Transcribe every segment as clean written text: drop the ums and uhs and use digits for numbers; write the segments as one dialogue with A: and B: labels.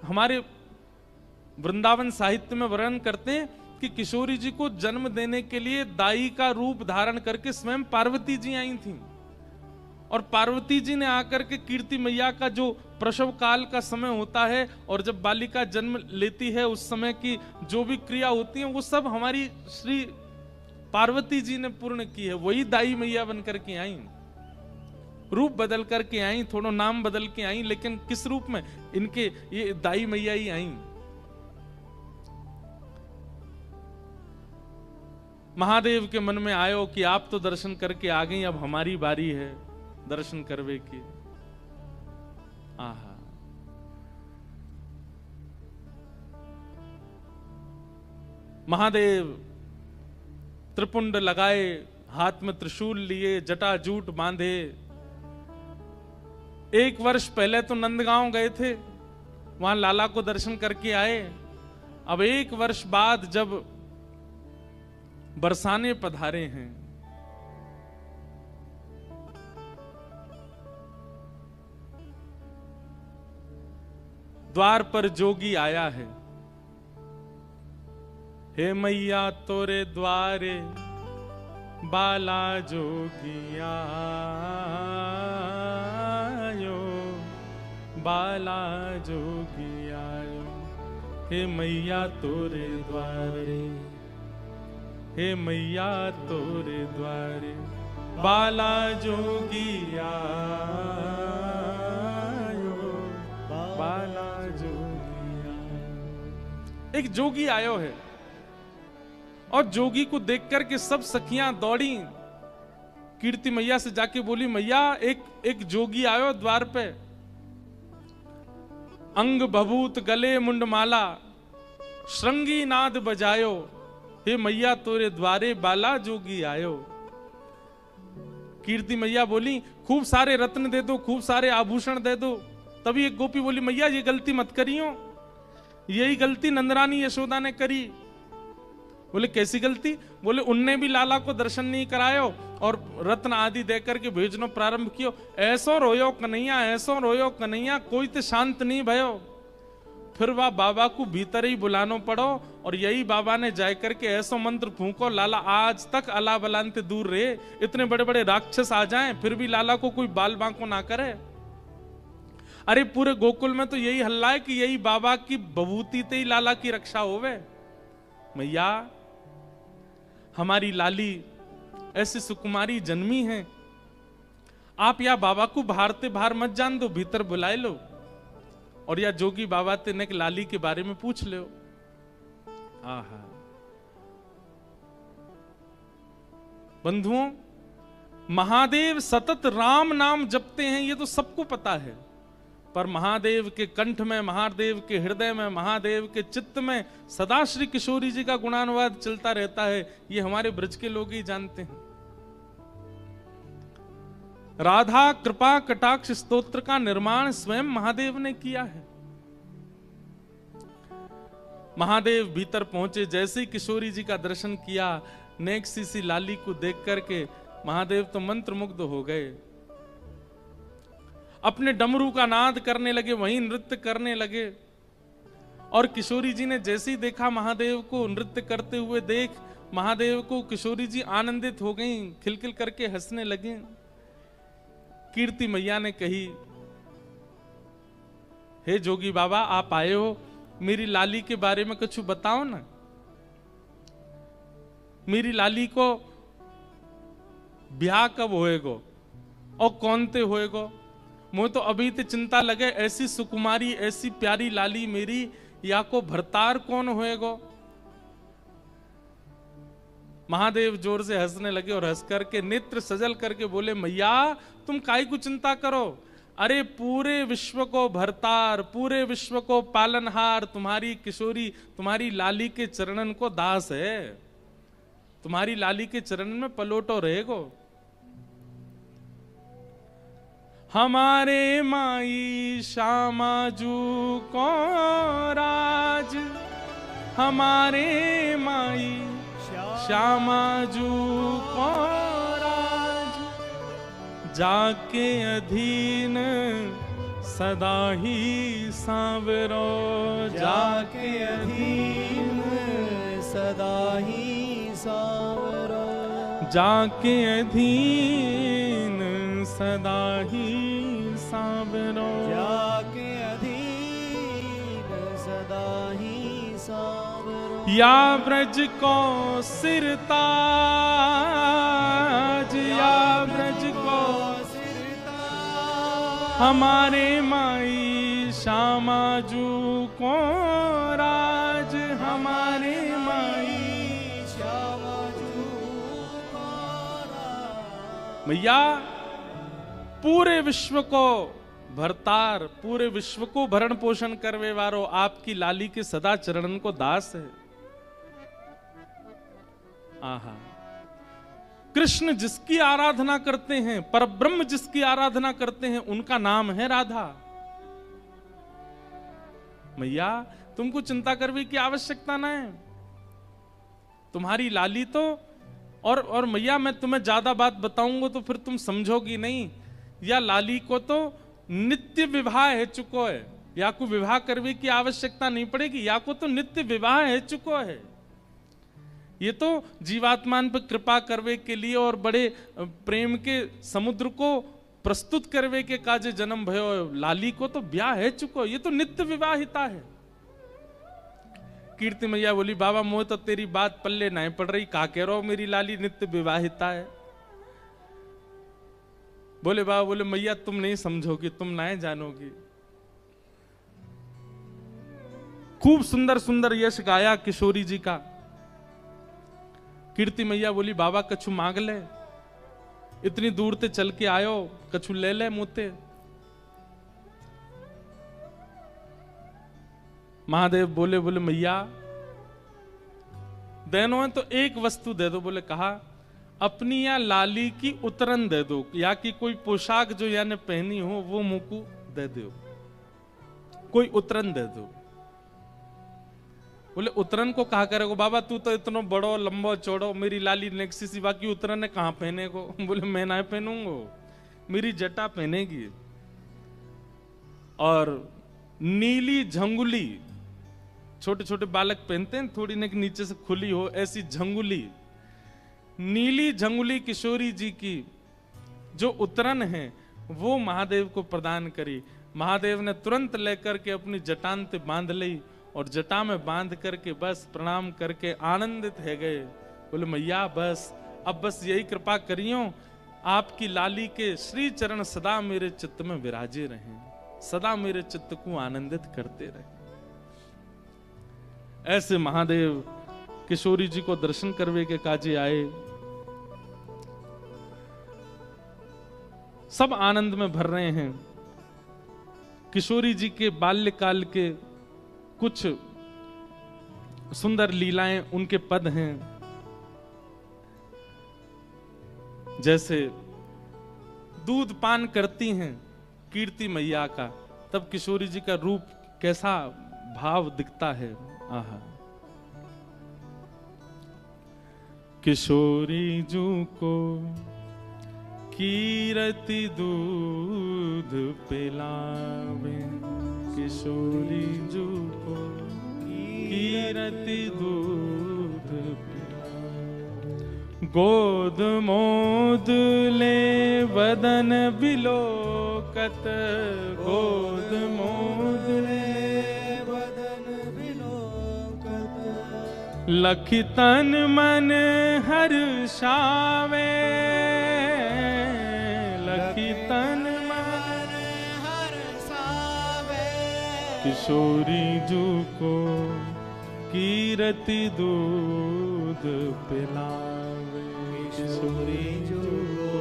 A: हमारे वृंदावन साहित्य में वर्णन करते हैं कि किशोरी जी को जन्म देने के लिए दाई का रूप धारण करके स्वयं पार्वती जी आई थीं। और पार्वती जी ने आकर के कीर्ति मैया का जो प्रसव काल का समय होता है और जब बालिका जन्म लेती है उस समय की जो भी क्रिया होती है वो सब हमारी श्री पार्वती जी ने पूर्ण की है। वही दाई मैया बनकर के आई, रूप बदल करके आई, थोड़ा नाम बदल के आई, लेकिन किस रूप में? इनके ये दाई मैया ही आई। महादेव के मन में आयो कि आप तो दर्शन करके आ गई, अब हमारी बारी है दर्शन करवे की। आहा, महादेव त्रिपुंड लगाए, हाथ में त्रिशूल लिए, जटा जूट बांधे। 1 वर्ष पहले तो नंदगांव गए थे, वहां लाला को दर्शन करके आए। अब 1 वर्ष बाद जब बरसाने पधारे हैं, द्वार पर जोगी आया है। हे मैया तोरे द्वारे बाला जोगी आयो, बाला जोगी आयो। हे मैया तोरे द्वारे, हे मैया तोरे द्वारे बाला जोगी आयो, बाला जोगी आयो। एक जोगी आयो है और जोगी को देख करके सब सखियां दौड़ी, कीर्ति मैया से जाके बोली, मैया एक जोगी आयो द्वार पे, अंग भभूत गले मुंडमाला, श्रृंगी नाद बजायो। हे मैया तोरे द्वारे बाला जोगी आयो। कीर्ति मैया बोली, खूब सारे रत्न दे दो, खूब सारे आभूषण दे दो। तभी एक गोपी बोली, मैया ये गलती मत करियो, यही गलती नंदरानी यशोदा ने करी। बोले कैसी गलती? बोले उनने भी लाला को दर्शन नहीं करायो और रत्न आदि देकर के भेजनो प्रारंभ कियो। ऐसो रोयो कन्हैया, ऐसो रोयो कन्हैया, कोई तो शांत नहीं भयो। फिर वह बाबा को भीतर ही बुलानो पड़ो और यही बाबा ने जाय करके ऐसो मंत्र फूंको, लाला आज तक अला बलांते दूर रहे। इतने बड़े बड़े राक्षस आ जाएं फिर भी लाला को कोई बाल बांको ना करे। अरे पूरे गोकुल में तो यही हल्ला है कि यही बाबा की बभूति ते ही लाला की रक्षा होवे। मैया हमारी लाली ऐसी सुकुमारी जन्मी है, आप या बाबा को बाहरते बाहर मत जान दो, भीतर बुलाए लो और या जोगी बाबा ते ने लाली के बारे में पूछ लो। आहा, बंधुओं, महादेव सतत राम नाम जपते हैं ये तो सबको पता है, पर महादेव के कंठ में, महादेव के हृदय में, महादेव के चित्त में सदा श्री किशोरी जी का गुणानुवाद चलता रहता है, ये हमारे ब्रज के लोग ही जानते हैं। राधा कृपा कटाक्ष स्तोत्र का निर्माण स्वयं महादेव ने किया है। महादेव भीतर पहुंचे, जैसे ही किशोरी जी का दर्शन किया, नेक्सी सी लाली को देख करके महादेव तो मंत्रमुग्ध हो गए। अपने डमरू का नाद करने लगे, वहीं नृत्य करने लगे। और किशोरी जी ने जैसे ही देखा महादेव को नृत्य करते हुए देख, महादेव को किशोरी जी आनंदित हो गईं, खिलखिल करके हंसने लगे। कीर्ति मैया ने कही, हे जोगी बाबा आप आए हो, मेरी लाली के बारे में कुछ बताओ ना। मेरी लाली को ब्याह कब होएगो और कौन ते होएगो? मुझे तो अभी ते चिंता लगे, ऐसी सुकुमारी ऐसी प्यारी लाली मेरी, या को भरतार कौन होएगो? महादेव जोर से हंसने लगे और हंस करके नेत्र सजल करके बोले, मैया तुम काहे को चिंता करो, अरे पूरे विश्व को भरतार, पूरे विश्व को पालनहार तुम्हारी किशोरी, तुम्हारी लाली के चरणन को दास है, तुम्हारी लाली के चरण में पलोटो रहेगो। हमारे माई श्यामाजू को राज, हमारे माई श्यामाजू को राज, जाके अधीन सदा ही सांवरो,
B: जाके अधीन सदा ही सांवरो,
A: जाके अधीन सदा ही सांवरो,
B: जाके अधीन सदा ही सांवरो।
A: या ब्रज को सिरताज, या ब्रज को सिरताज, हमारे माई श्यामाजू को राज, हमारे माई
B: श्यामाजू को राज।
A: मैया पूरे विश्व को भरतार, पूरे विश्व को भरण पोषण करवे वारो आपकी लाली के सदा चरणन को दास है। आहा, कृष्ण जिसकी आराधना करते हैं, परब्रह्म जिसकी आराधना करते हैं, उनका नाम है राधा। मैया तुमको चिंता करने की आवश्यकता ना है, तुम्हारी लाली तो और मैया मैं तुम्हें ज्यादा बात बताऊंगा तो फिर तुम समझोगी नहीं। या लाली को तो नित्य विवाह है चुको है, या को विवाह करने की आवश्यकता नहीं पड़ेगी, या को तो नित्य विवाह है चुको है। ये तो जीवात्मान पर कृपा करवे के लिए और बड़े प्रेम के समुद्र को प्रस्तुत करवे के काजे जन्म भयो। लाली को तो ब्याह है चुको, ये तो नित्य विवाहिता है। कीर्ति मैया बोली बाबा मोह तो तेरी बात पल्ले नहीं पड़ रही, का कह रहा हो मेरी लाली नित्य विवाहिता है। बोले बाबा, बोले मैया तुम नहीं समझोगी, तुम नहीं जानोगी। खूब सुंदर सुंदर यश गाया किशोरी जी का। कीर्ति मैया बोली बाबा कछु मांग ले, इतनी दूर ते चल के आयो, कछु ले ले मुते। महादेव बोले, बोले मैया देनो है तो एक वस्तु दे दो। बोले कहा, अपनी या लाली की उतरन दे दो, या कि कोई पोशाक जो याने पहनी हो वो मुकु दे दो, कोई उतरन दे दो। बोले उतरन को कहा करेगो बाबा, तू तो इतना बड़ो लंबो चौड़ो, मेरी लाली नेक्सी सी, बाकी उतरन है कहां पहने को। बोले मैं ना पहनूंगो, मेरी जटा पहनेगी। और नीली झंगुली, छोटे छोटे बालक पहनते हैं, थोड़ी ने नीचे से खुली हो, ऐसी झंगुली, नीली झंगुली किशोरी जी की जो उतरन है वो महादेव को प्रदान करी। महादेव ने तुरंत लेकर के अपनी जटांत बांध ली और जटा में बांध करके बस प्रणाम करके आनंदित है गए। बोले मैया बस अब बस यही कृपा करियो, आपकी लाली के श्री चरण सदा मेरे चित्त में विराजे रहें, सदा मेरे चित्त को आनंदित करते रहे। ऐसे महादेव किशोरी जी को दर्शन करवे के काजे आए। सब आनंद में भर रहे हैं। किशोरी जी के बाल्यकाल के कुछ सुंदर लीलाएं, उनके पद हैं। जैसे दूध पान करती हैं कीर्ति मैया का, तब किशोरी जी का रूप कैसा भाव दिखता है। आहा, किशोरी जू को कीरति दूध पिलावे, किशोरी जू को कीरति दूध पिलावे। गोद मोद ले वदन बिलोकत, गोद मोद ले वदन बिलोकत। लखि तन मन हर्षावे, लखि तन मन हर्षावे। किशोरी जू को कीरति दूध पिलावे, किशोरी जू को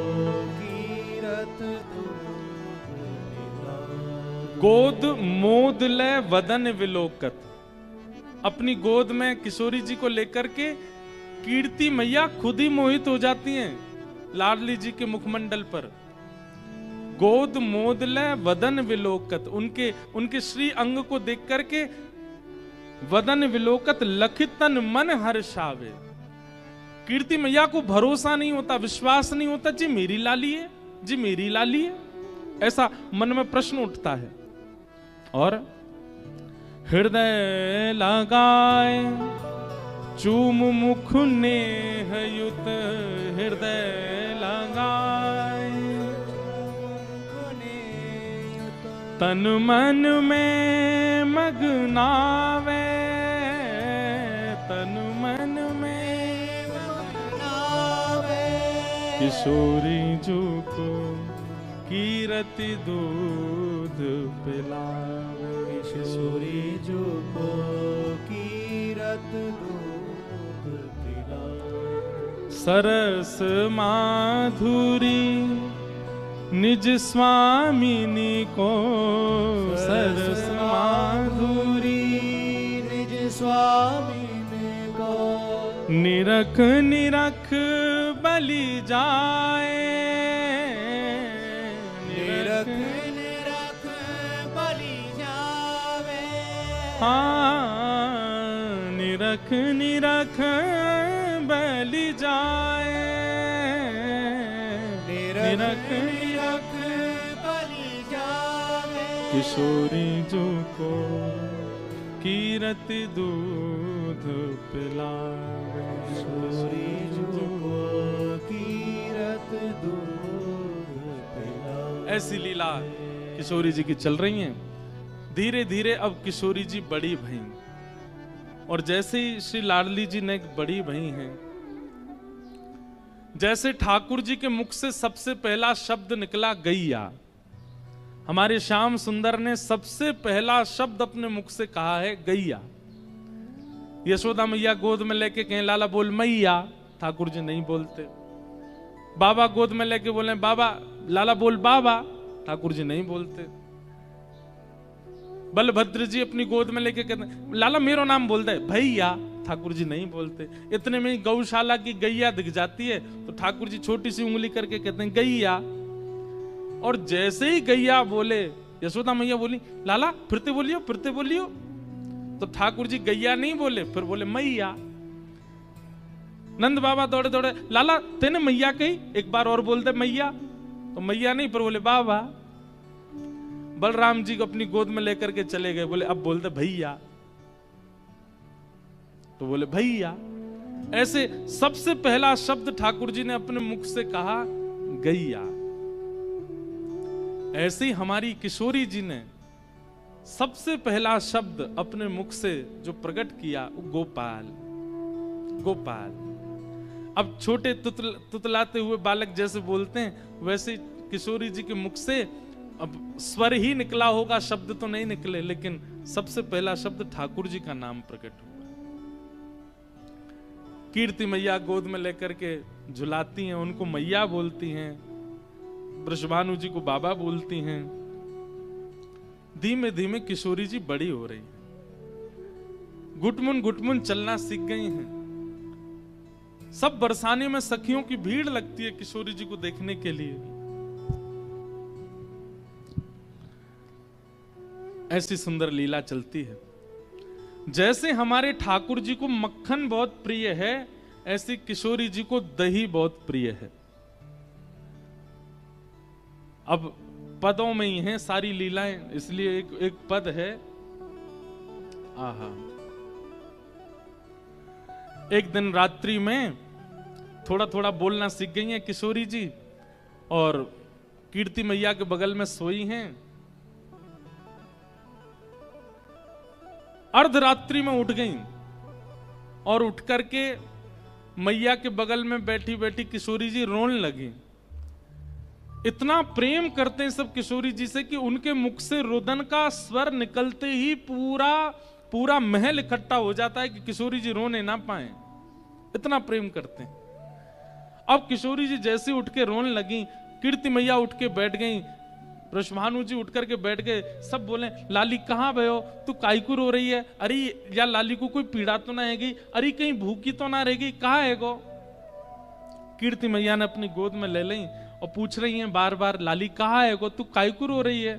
A: कीरत दूध पिलावे। गोद मोद ले वदन विलोकत, अपनी गोद में किशोरी जी को लेकर के कीर्ति मैया खुद ही मोहित हो जाती हैं लाडली जी के मुखमंडल पर। गोद मोदले वदन विलोकत, उनके श्री अंग को देख करके वदन विलोकत लखितन मन हर्षावे। कीर्ति मैया को भरोसा नहीं होता, विश्वास नहीं होता, जी मेरी लाली है, जी मेरी लाली है, ऐसा मन में प्रश्न उठता है। और हृदय लगाए चूम मुख नेह युत, हृदय लगाए तन मन में मगनावे, तन मन में मगनावे किशोरी जू को कीरति दूध पिलावे,
B: किशोरी जू को कीरत दूध पिलावे।
A: सरस माधुरी निज स्वामिनी को, सरस माधुरी
B: निज स्वामिनी को
A: निरख निरख बलि जाए,
B: निरख निरख बलि जावे।
A: हाँ निरख निरख बलि जाए, निरख
B: निरख बलि जावे।
A: किशोरी जू को कीरति दूध पिलावे,
B: किशोरी जू को कीरत दूध पिलावे।
A: ऐसी लीला किशोरी जी की चल रही है। धीरे धीरे अब किशोरी जी बड़ी भई, और जैसे ही श्री लाडली जी ने एक बड़ी भई हैं, जैसे ठाकुर जी के मुख से सबसे पहला शब्द निकला गैया, हमारे श्याम सुंदर ने सबसे पहला शब्द अपने मुख से कहा है गैया। यशोदा मैया गोद में लेके कहें लाला बोल मैया, ठाकुर जी नहीं बोलते। बाबा गोद में लेके बोले बाबा, लाला बोल बाबा, ठाकुर जी नहीं बोलते। बलभद्र जी अपनी गोद में लेके कहते हैं लाला मेरो नाम बोल दे भैया, ठाकुर जी नहीं बोलते। इतने में गौशाला की गैया दिख जाती है तो ठाकुर जी छोटी सी उंगली करके कहते हैं गैया, और जैसे ही गैया बोले यशोदा मैया बोली लाला फिरते बोलियो, फिरते बोलियो, तो ठाकुर जी गैया नहीं बोले, फिर बोले मैया। नंद बाबा दौड़े दौड़े लाला तेने मैया कही, एक बार और बोल दे मैया, तो मैया नहीं फिर बोले बाबा। बलराम जी को अपनी गोद में लेकर के चले गए, बोले अब बोल दे भैया, तो बोले भैया। ऐसे सबसे पहला शब्द ठाकुर जी ने अपने मुख से कहा गैया। ऐसे ही हमारी किशोरी जी ने सबसे पहला शब्द अपने मुख से जो प्रकट किया वो गोपाल, गोपाल। अब छोटे तुतलाते हुए बालक जैसे बोलते हैं वैसे किशोरी जी के मुख से अब स्वर ही निकला होगा, शब्द तो नहीं निकले, लेकिन सबसे पहला शब्द ठाकुर जी का नाम प्रकट हुआ। कीर्ति मैया गोद में लेकर के झुलाती हैं, उनको मैया बोलती हैं, वृषभानु जी को बाबा बोलती हैं। धीमे धीमे किशोरी जी बड़ी हो रही है, घुटमुन चलना सीख गई हैं। सब बरसाने में सखियों की भीड़ लगती है किशोरी जी को देखने के लिए। ऐसी सुंदर लीला चलती है। जैसे हमारे ठाकुर जी को मक्खन बहुत प्रिय है, ऐसी किशोरी जी को दही बहुत प्रिय है। अब पदों में ही हैं सारी लीलाएं, इसलिए एक पद है। आहा, एक दिन रात्रि में थोड़ा थोड़ा बोलना सीख गई हैं किशोरी जी, और कीर्ति मैया के बगल में सोई हैं। अर्धरात्रि में उठ गई और उठ करके मैया के बगल में बैठी बैठी किशोरी जी रोने लगी। इतना प्रेम करते हैं सब किशोरी जी से कि उनके मुख से रुदन का स्वर निकलते ही पूरा पूरा महल इकट्ठा हो जाता है कि किशोरी जी रोने ना पाए, इतना प्रेम करते हैं। अब किशोरी जी जैसे उठ के रोने लगी, कीर्ति मैया उठ के बैठ गई, वृषभानु जी उठ करके बैठ गए। सब बोले लाली कहाँ भयो, तू काईकू रो रही है? अरे या लाली को कोई पीड़ा तो ना हैगी? अरे कहीं भूखी तो ना रहेगी? कहाँ है गो? कीर्ति मैया ने अपनी गोद में ले ली और पूछ रही हैं बार बार लाली कहाँ है गो, तू काईकू रो रही है?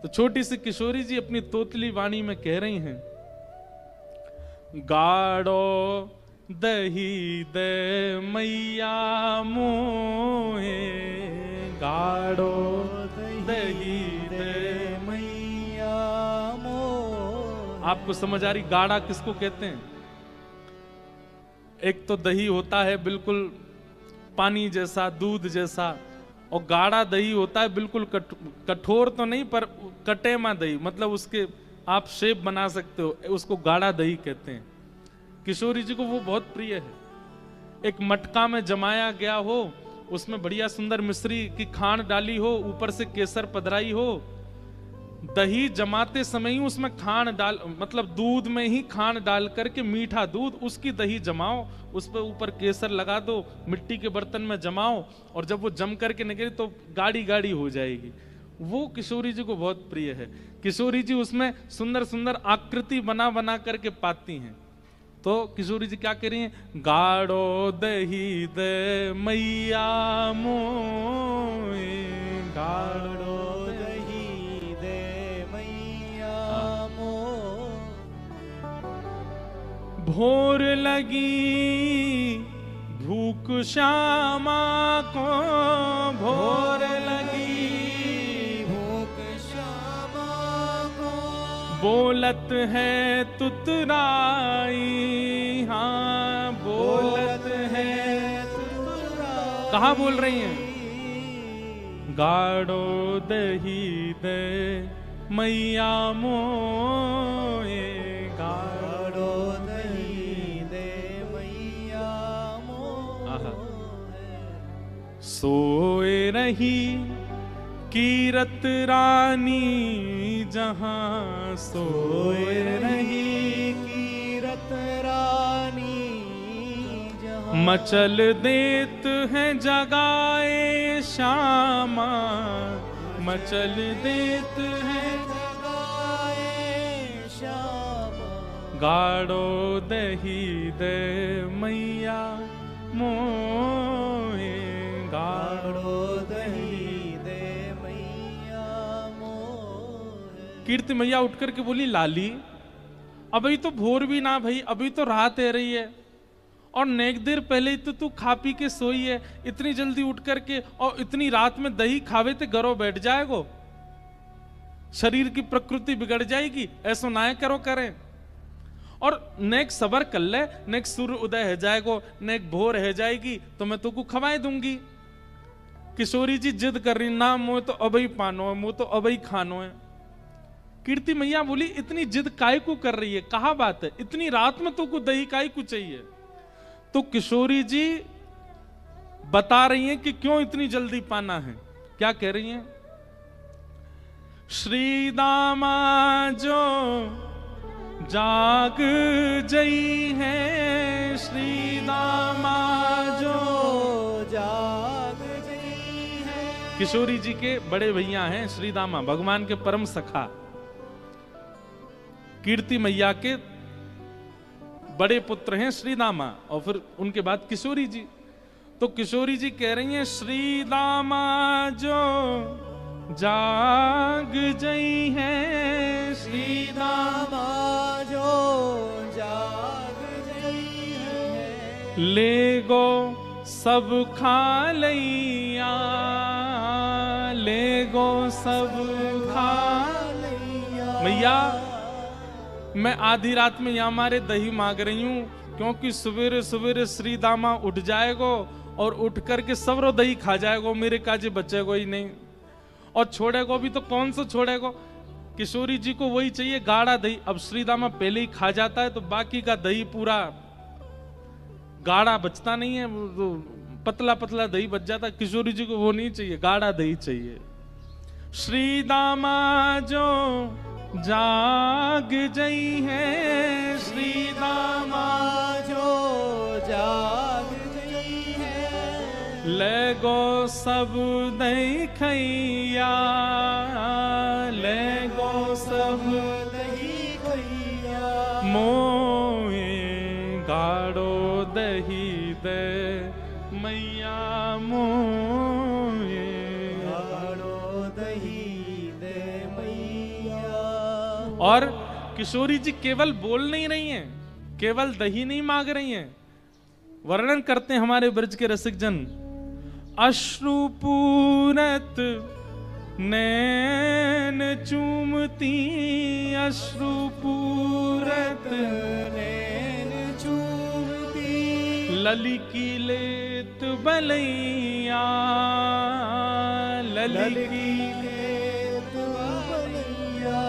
A: तो छोटी सी किशोरी जी अपनी तोतली वाणी में कह रही हैं, गाड़ो दही दे मैया मोहे, गाड़ो दही दे मैया आपको समझ आ रही गाढ़ा किसको कहते हैं? एक तो दही होता है बिल्कुल पानी जैसा, दूध जैसा, और गाढ़ा दही होता है बिल्कुल कठोर तो नहीं पर कटेमा दही, मतलब उसके आप शेप बना सकते हो, उसको गाढ़ा दही कहते हैं। किशोरी जी को वो बहुत प्रिय है। एक मटका में जमाया गया हो, उसमें बढ़िया सुंदर मिश्री की खांड डाली हो, ऊपर से केसर पधराई हो, दही जमाते समय ही उसमें खांड डाल, मतलब दूध में ही खांड डाल करके, मीठा दूध, उसकी दही जमाओ, उस पर ऊपर केसर लगा दो, मिट्टी के बर्तन में जमाओ, और जब वो जम करके निकले तो गाढ़ी गाढ़ी हो जाएगी। वो किशोरी जी को बहुत प्रिय है। किशोरी जी उसमें सुंदर सुंदर आकृति बना बना करके पाती हैं। तो किशोरी जी क्या कह रही हैं? गाढ़ो दही दे मैया मोए, गाढ़ो
B: दही दे मैया मोए,
A: भोर लगी भूख श्यामा को, भोर लगी बोलत है तुतराई, हाँ बोलत है तुतराई। कहाँ बोल रही हैं? गाढ़ो दही दे मैया मोए,
B: गाढ़ो दही दे मैया मोए,
A: सोए रही कीरत रानी जहां, सोए रही
B: कीरत रानी जहां,
A: मचल देत है जगाए श्यामा, मचल देत है
B: जगाए श्यामा,
A: गाढ़ो दही दे मैया मोए, गाढ़ो दही। कीर्ति मैया उठ करके बोली, लाली अभी तो भोर भी ना भाई, अभी तो रात है रही है, और नेक देर पहले ही तो तू खा पी के सोई है, इतनी जल्दी उठ करके और इतनी रात में दही खावे ते घरों बैठ जाएगो, शरीर की प्रकृति बिगड़ जाएगी, ऐसा ना करो करें। और नेक सबर कर ले, नेक सूर्य उदय है जाएगो, नेक भोर है जाएगी तो मैं तुमको खवाए दूंगी। किशोरी जी जिद कर रही, ना मुझे तो अभी पानो है, मुझे तो अभी खानो है। कीर्ति मैया बोली, इतनी जिद काय को कर रही है, कहा बात है, इतनी रात में तुमको दही काय को चाहिए? तो किशोरी जी बता रही हैं कि क्यों इतनी जल्दी पाना है। क्या कह रही हैं? श्री दामा जो जाग जई है, श्री दामा जो
B: जाग जई है।
A: किशोरी जी के बड़े भैया हैं श्री दामा, भगवान के परम सखा, कीर्ति मैया के बड़े पुत्र हैं श्री दामा, और फिर उनके बाद किशोरी जी। तो किशोरी जी कह रही हैं, श्री दामा जो जाग जई है,
B: श्री दामा जो जाग जई है,
A: ले गो सब खा लैया, ले गो सब खा लैया। मैया मैं आधी रात में यहाँ मारे दही मांग रही हूँ, क्योंकि सवेरे सवेरे श्री दामा उठ जाएगो और उठ करके सबरो दही खा जाएगो, मेरे काजे बचेगो ही नहीं, और छोड़ेगो भी तो कौन सा छोड़ेगो। किशोरी जी को वही चाहिए गाढ़ा दही। अब श्री दामा पहले ही खा जाता है तो बाकी का दही पूरा गाढ़ा बचता नहीं है, तो पतला पतला दही बच जाता है। किशोरी जी को वो नहीं चाहिए, गाढ़ा दही चाहिए। श्री दामा जो जाग जई है, श्री दामा
B: जो जाग जई है,
A: ले गो सब दही खैया, ले गो सब
B: दही खैया,
A: मोए गाढ़ो दही दे मैया मोए,
B: गाढ़ो दही दे मैया।
A: और किशोरी जी केवल बोल नहीं रही हैं, केवल दही नहीं मांग रही हैं, वर्णन करते हैं हमारे ब्रज के रसिक जन। अश्रुपूरत नैन चूमती अश्रु पूरत,
B: नैन चूमती
A: लली की लेत बलैया, लली की
B: लेत बलैया।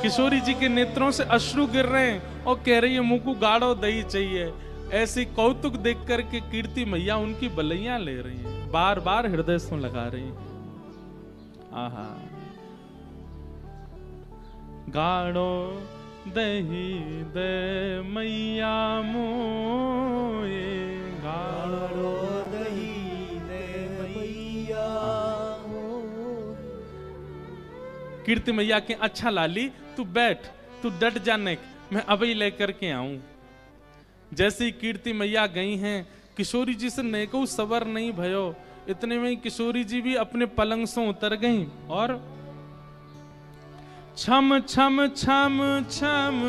A: किशोरी जी के नेत्रों से अश्रु गिर रहे हैं और कह रही है मुंह को गाढ़ो दही चाहिए। ऐसी कौतुक देख करके कीर्ति मैया उनकी बलैया ले रही है, बार बार हृदय से लगा रही है। आहा, गाढ़ो दही दे मैया मोए,
B: गाढ़ो दही दे मैया।
A: कीर्ति मैया के अच्छा लाली तू बैठ, तू डट जाने, मैं अभी लेकर के आऊं। जैसे ही कीर्ति मैया गई हैं, किशोरी जी से नेको सबर नहीं भयो। इतने में किशोरी जी भी अपने पलंग से उतर गईं और छम छम छम छम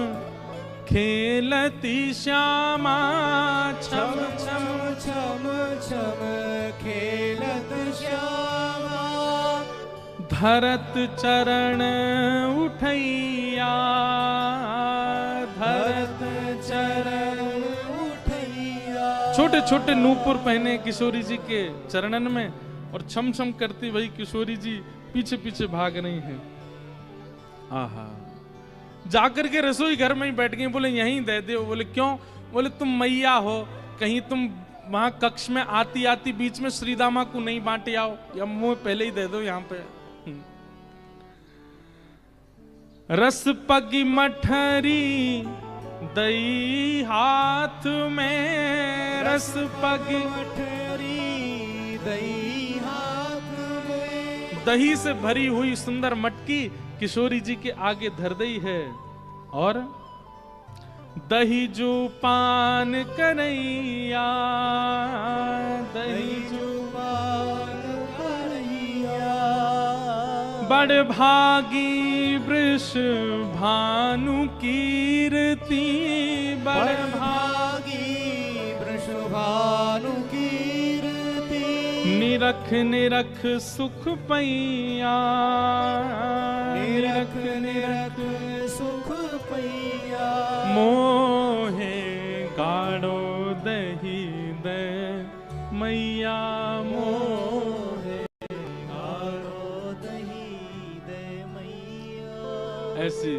A: खेलती श्यामा, छम छम
B: छम छम खेलत श्यामा।
A: धरत चरण उठैया, धरत
B: चरण उठैया।
A: छोटे छोटे नूपुर पहने किशोरी जी के चरणन में और छम छम करती वही किशोरी जी पीछे पीछे भाग रही हैं। आहा, जाकर के रसोई घर में ही बैठ गई। बोले यहीं दे दे। बोले क्यों? बोले तुम मैया हो, कहीं तुम वहां कक्ष में आती आती बीच में श्रीदामा को नहीं बांटे आओ, या मुंह पहले ही दे दो यहाँ पे। रस पगी मठरी दही हाथ में, रस पगी
B: मठरी दही हाथ में।
A: दही से भरी हुई सुंदर मटकी किशोरी जी के आगे धर दी है और दही जो पान करैया, दही जो
B: पान करैया।
A: बड़ भागी वृष भानु कीर्ति, बड़
B: भागी वृषभानु कीर्ति।
A: निरख निरख सुख पैया,
B: निरख निरख सुख पैया।
A: मोहे गाढ़ो दही दे मैया, मोहे
B: गाढ़ो दही दे मैया।
A: ऐसी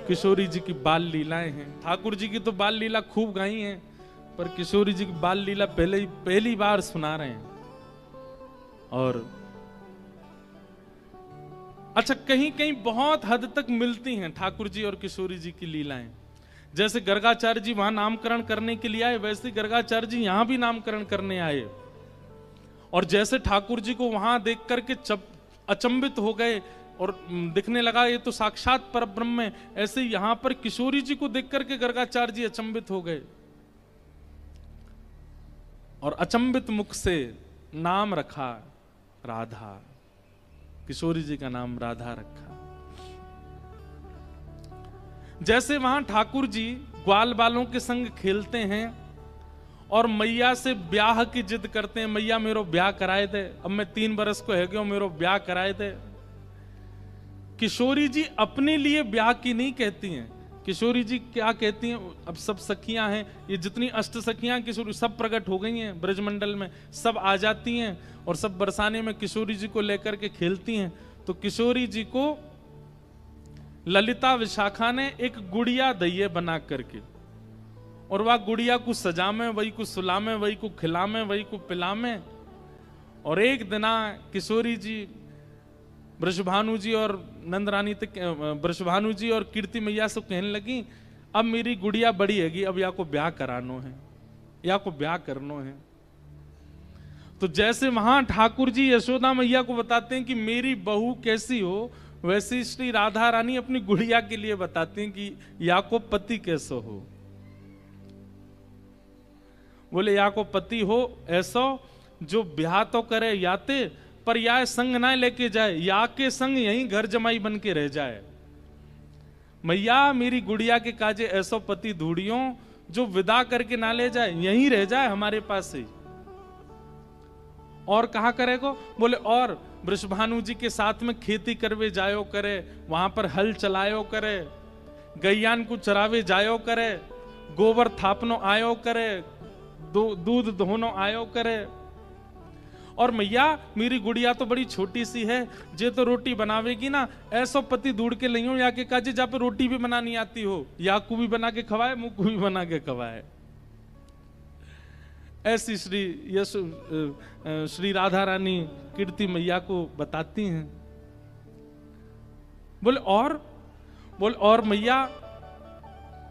A: किशोरी जी की बाल लीलाएं हैं। ठाकुर जी की तो बाल लीला खूब गाई हैं, पर किशोरी जी की बाल लीला पहली बार सुना रहे हैं। और अच्छा, कहीं कहीं बहुत हद तक मिलती हैं ठाकुर जी और किशोरी जी की लीलाएं। जैसे गर्गाचार्य जी वहां नामकरण करने के लिए आए, वैसे गर्गाचार्य जी यहां भी नामकरण करने आए। और जैसे ठाकुर जी को वहां देख करके अचंभित हो गए और दिखने लगा ये तो साक्षात परब्रह्म है, ऐसे यहां पर किशोरी जी को देख करके गर्गाचार्य जी अचंभित हो गए और अचंभित मुख से नाम रखा राधा। किशोरी जी का नाम राधा रखा। जैसे वहां ठाकुर जी ग्वाल बालों के संग खेलते हैं और मैया से ब्याह की जिद करते हैं, मैया मेरो ब्याह कराए दे, अब मैं 3 बरस को है गयो, मेरो ब्याह कराए दे। किशोरी जी अपने लिए ब्याह की नहीं कहती हैं। किशोरी जी क्या कहती हैं? अब सब सखियां हैं, ये जितनी अष्ट सखियां किशोरी सब प्रकट हो गई हैं ब्रजमंडल में, सब आ जाती हैं और सब बरसाने में किशोरी जी को लेकर के खेलती हैं। तो किशोरी जी को ललिता विशाखा ने एक गुड़िया दैये बना करके, और वह गुड़िया को सजामे, वही को सुलामे, वही को खिलामे, वही को पिलामे। और एक दिना किशोरी जी वृषभानु जी और नंदरानी तक, वृषभानु जी और कीर्ति मैया से कहने लगी, अब मेरी गुड़िया बड़ी हैगी, अब या को ब्याह करानो है, या को ब्याह करनो है। तो जैसे वहां ठाकुर जी यशोदा मैया को बताते हैं कि मेरी बहू कैसी हो, वैसे श्री राधा रानी अपनी गुड़िया के लिए बताते हैं कि या को पति कैसा हो। बोले या को पति हो ऐसा जो ब्याह तो करे याते, पर या संग ना लेके जाए, या के संग यहीं घर जमाई बन के रह जाए। मैया मेरी गुड़िया के काजे ऐसो पति ढूंढियो जो विदा करके ना ले जाए, यहीं रह जाए हमारे पास ही। और कहा करेगो? बोले और वृषभानु जी के साथ में खेती करवे जायो करे, वहां पर हल चलायो करे, गैयान को चरावे जायो करे, गोबर थापनो आयो करे, दूध धोनो आयो करे। और मैया मेरी गुड़िया तो बड़ी छोटी सी है, जे तो रोटी बनावेगी ना, ऐसो पति ढूंढ के लइयो या के काजे जा पे रोटी भी बनानी आती हो, या को भी बना के खवाए, मुंह को भी बना के खवाए। ऐसी श्री राधा रानी कीर्ति मैया को बताती हैं। बोले और मैया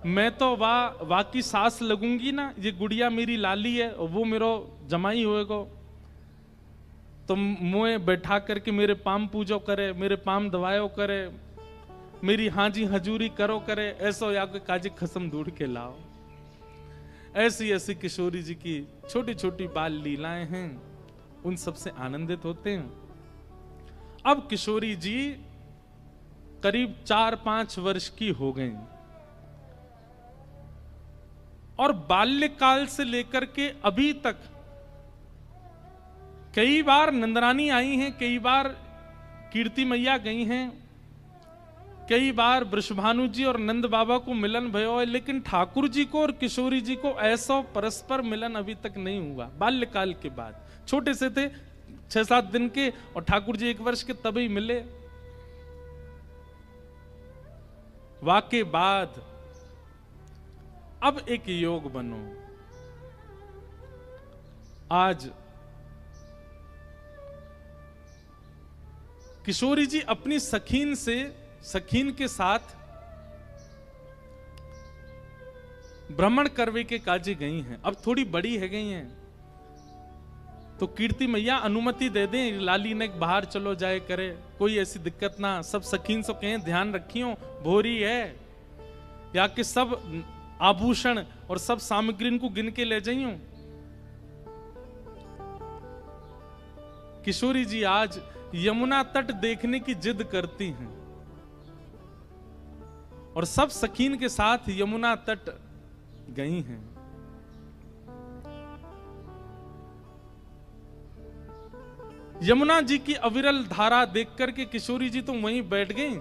A: मैं तो वाह की सास लगूंगी ना, ये गुड़िया मेरी लाली है और वो मेरो जमाई होएगो, तो मुझे बैठा करके मेरे पाम पूजो करे, मेरे पाम दवायो करे, मेरी हाजी हजूरी करो करे, ऐसो या के काजी खसम ढूंढ के लाओ। ऐसी ऐसी किशोरी जी की छोटी छोटी बाल लीलाएं हैं, उन सब से आनंदित होते हैं। अब किशोरी जी करीब 4-5 वर्ष की हो गई और बाल्यकाल से लेकर के अभी तक कई बार नंदरानी आई हैं, कई बार कीर्ति मैया गई हैं, कई बार वृषभानु जी और नंद बाबा को मिलन भयो है, लेकिन ठाकुर जी को और किशोरी जी को ऐसा परस्पर मिलन अभी तक नहीं हुआ। बाल्यकाल के बाद छोटे से थे 6-7 दिन के, और ठाकुर जी 1 वर्ष के, तभी मिले। वाके बाद अब एक योग बनो। आज किशोरी जी अपनी सखीन के साथ भ्रमण करवे के काजे गई हैं। अब थोड़ी बड़ी है गई हैं, तो कीर्ति मैया अनुमति दे दें, लाली ने बाहर चलो जाए करे, कोई ऐसी दिक्कत ना। सब सखीन से कहें ध्यान रखियो, भोरी है, या कि सब आभूषण और सब सामग्री को गिन के ले जाइयो। किशोरी जी आज यमुना तट देखने की जिद करती हैं और सब सखीन के साथ यमुना तट गई हैं। यमुना जी की अविरल धारा देख करके किशोरी जी तो वहीं बैठ गईं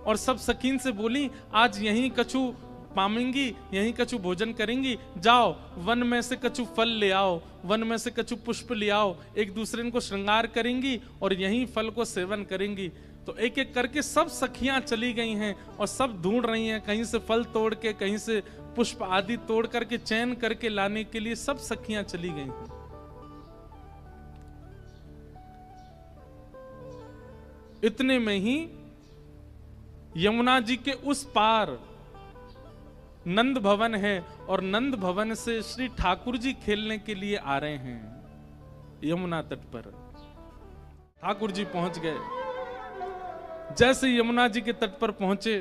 A: और सब सखीन से बोली, आज यहीं कछु पामेंगी, यहीं कछु भोजन करेंगी, जाओ वन में से कछु फल ले आओ, वन में से कछु पुष्प ले आओ, एक दूसरे को श्रृंगार करेंगी और यहीं फल को सेवन करेंगी। तो एक एक करके सब सखियां चली गई हैं और सब ढूंढ रही हैं, कहीं से फल तोड़ के, कहीं से पुष्प आदि तोड़ करके चयन करके लाने के लिए सब सखियां चली गई हैं। इतने में ही यमुना जी के उस पार नंद भवन है और नंद भवन से श्री ठाकुर जी खेलने के लिए आ रहे हैं यमुना तट पर। ठाकुर जी पहुंच गए। जैसे यमुना जी के तट पर पहुंचे,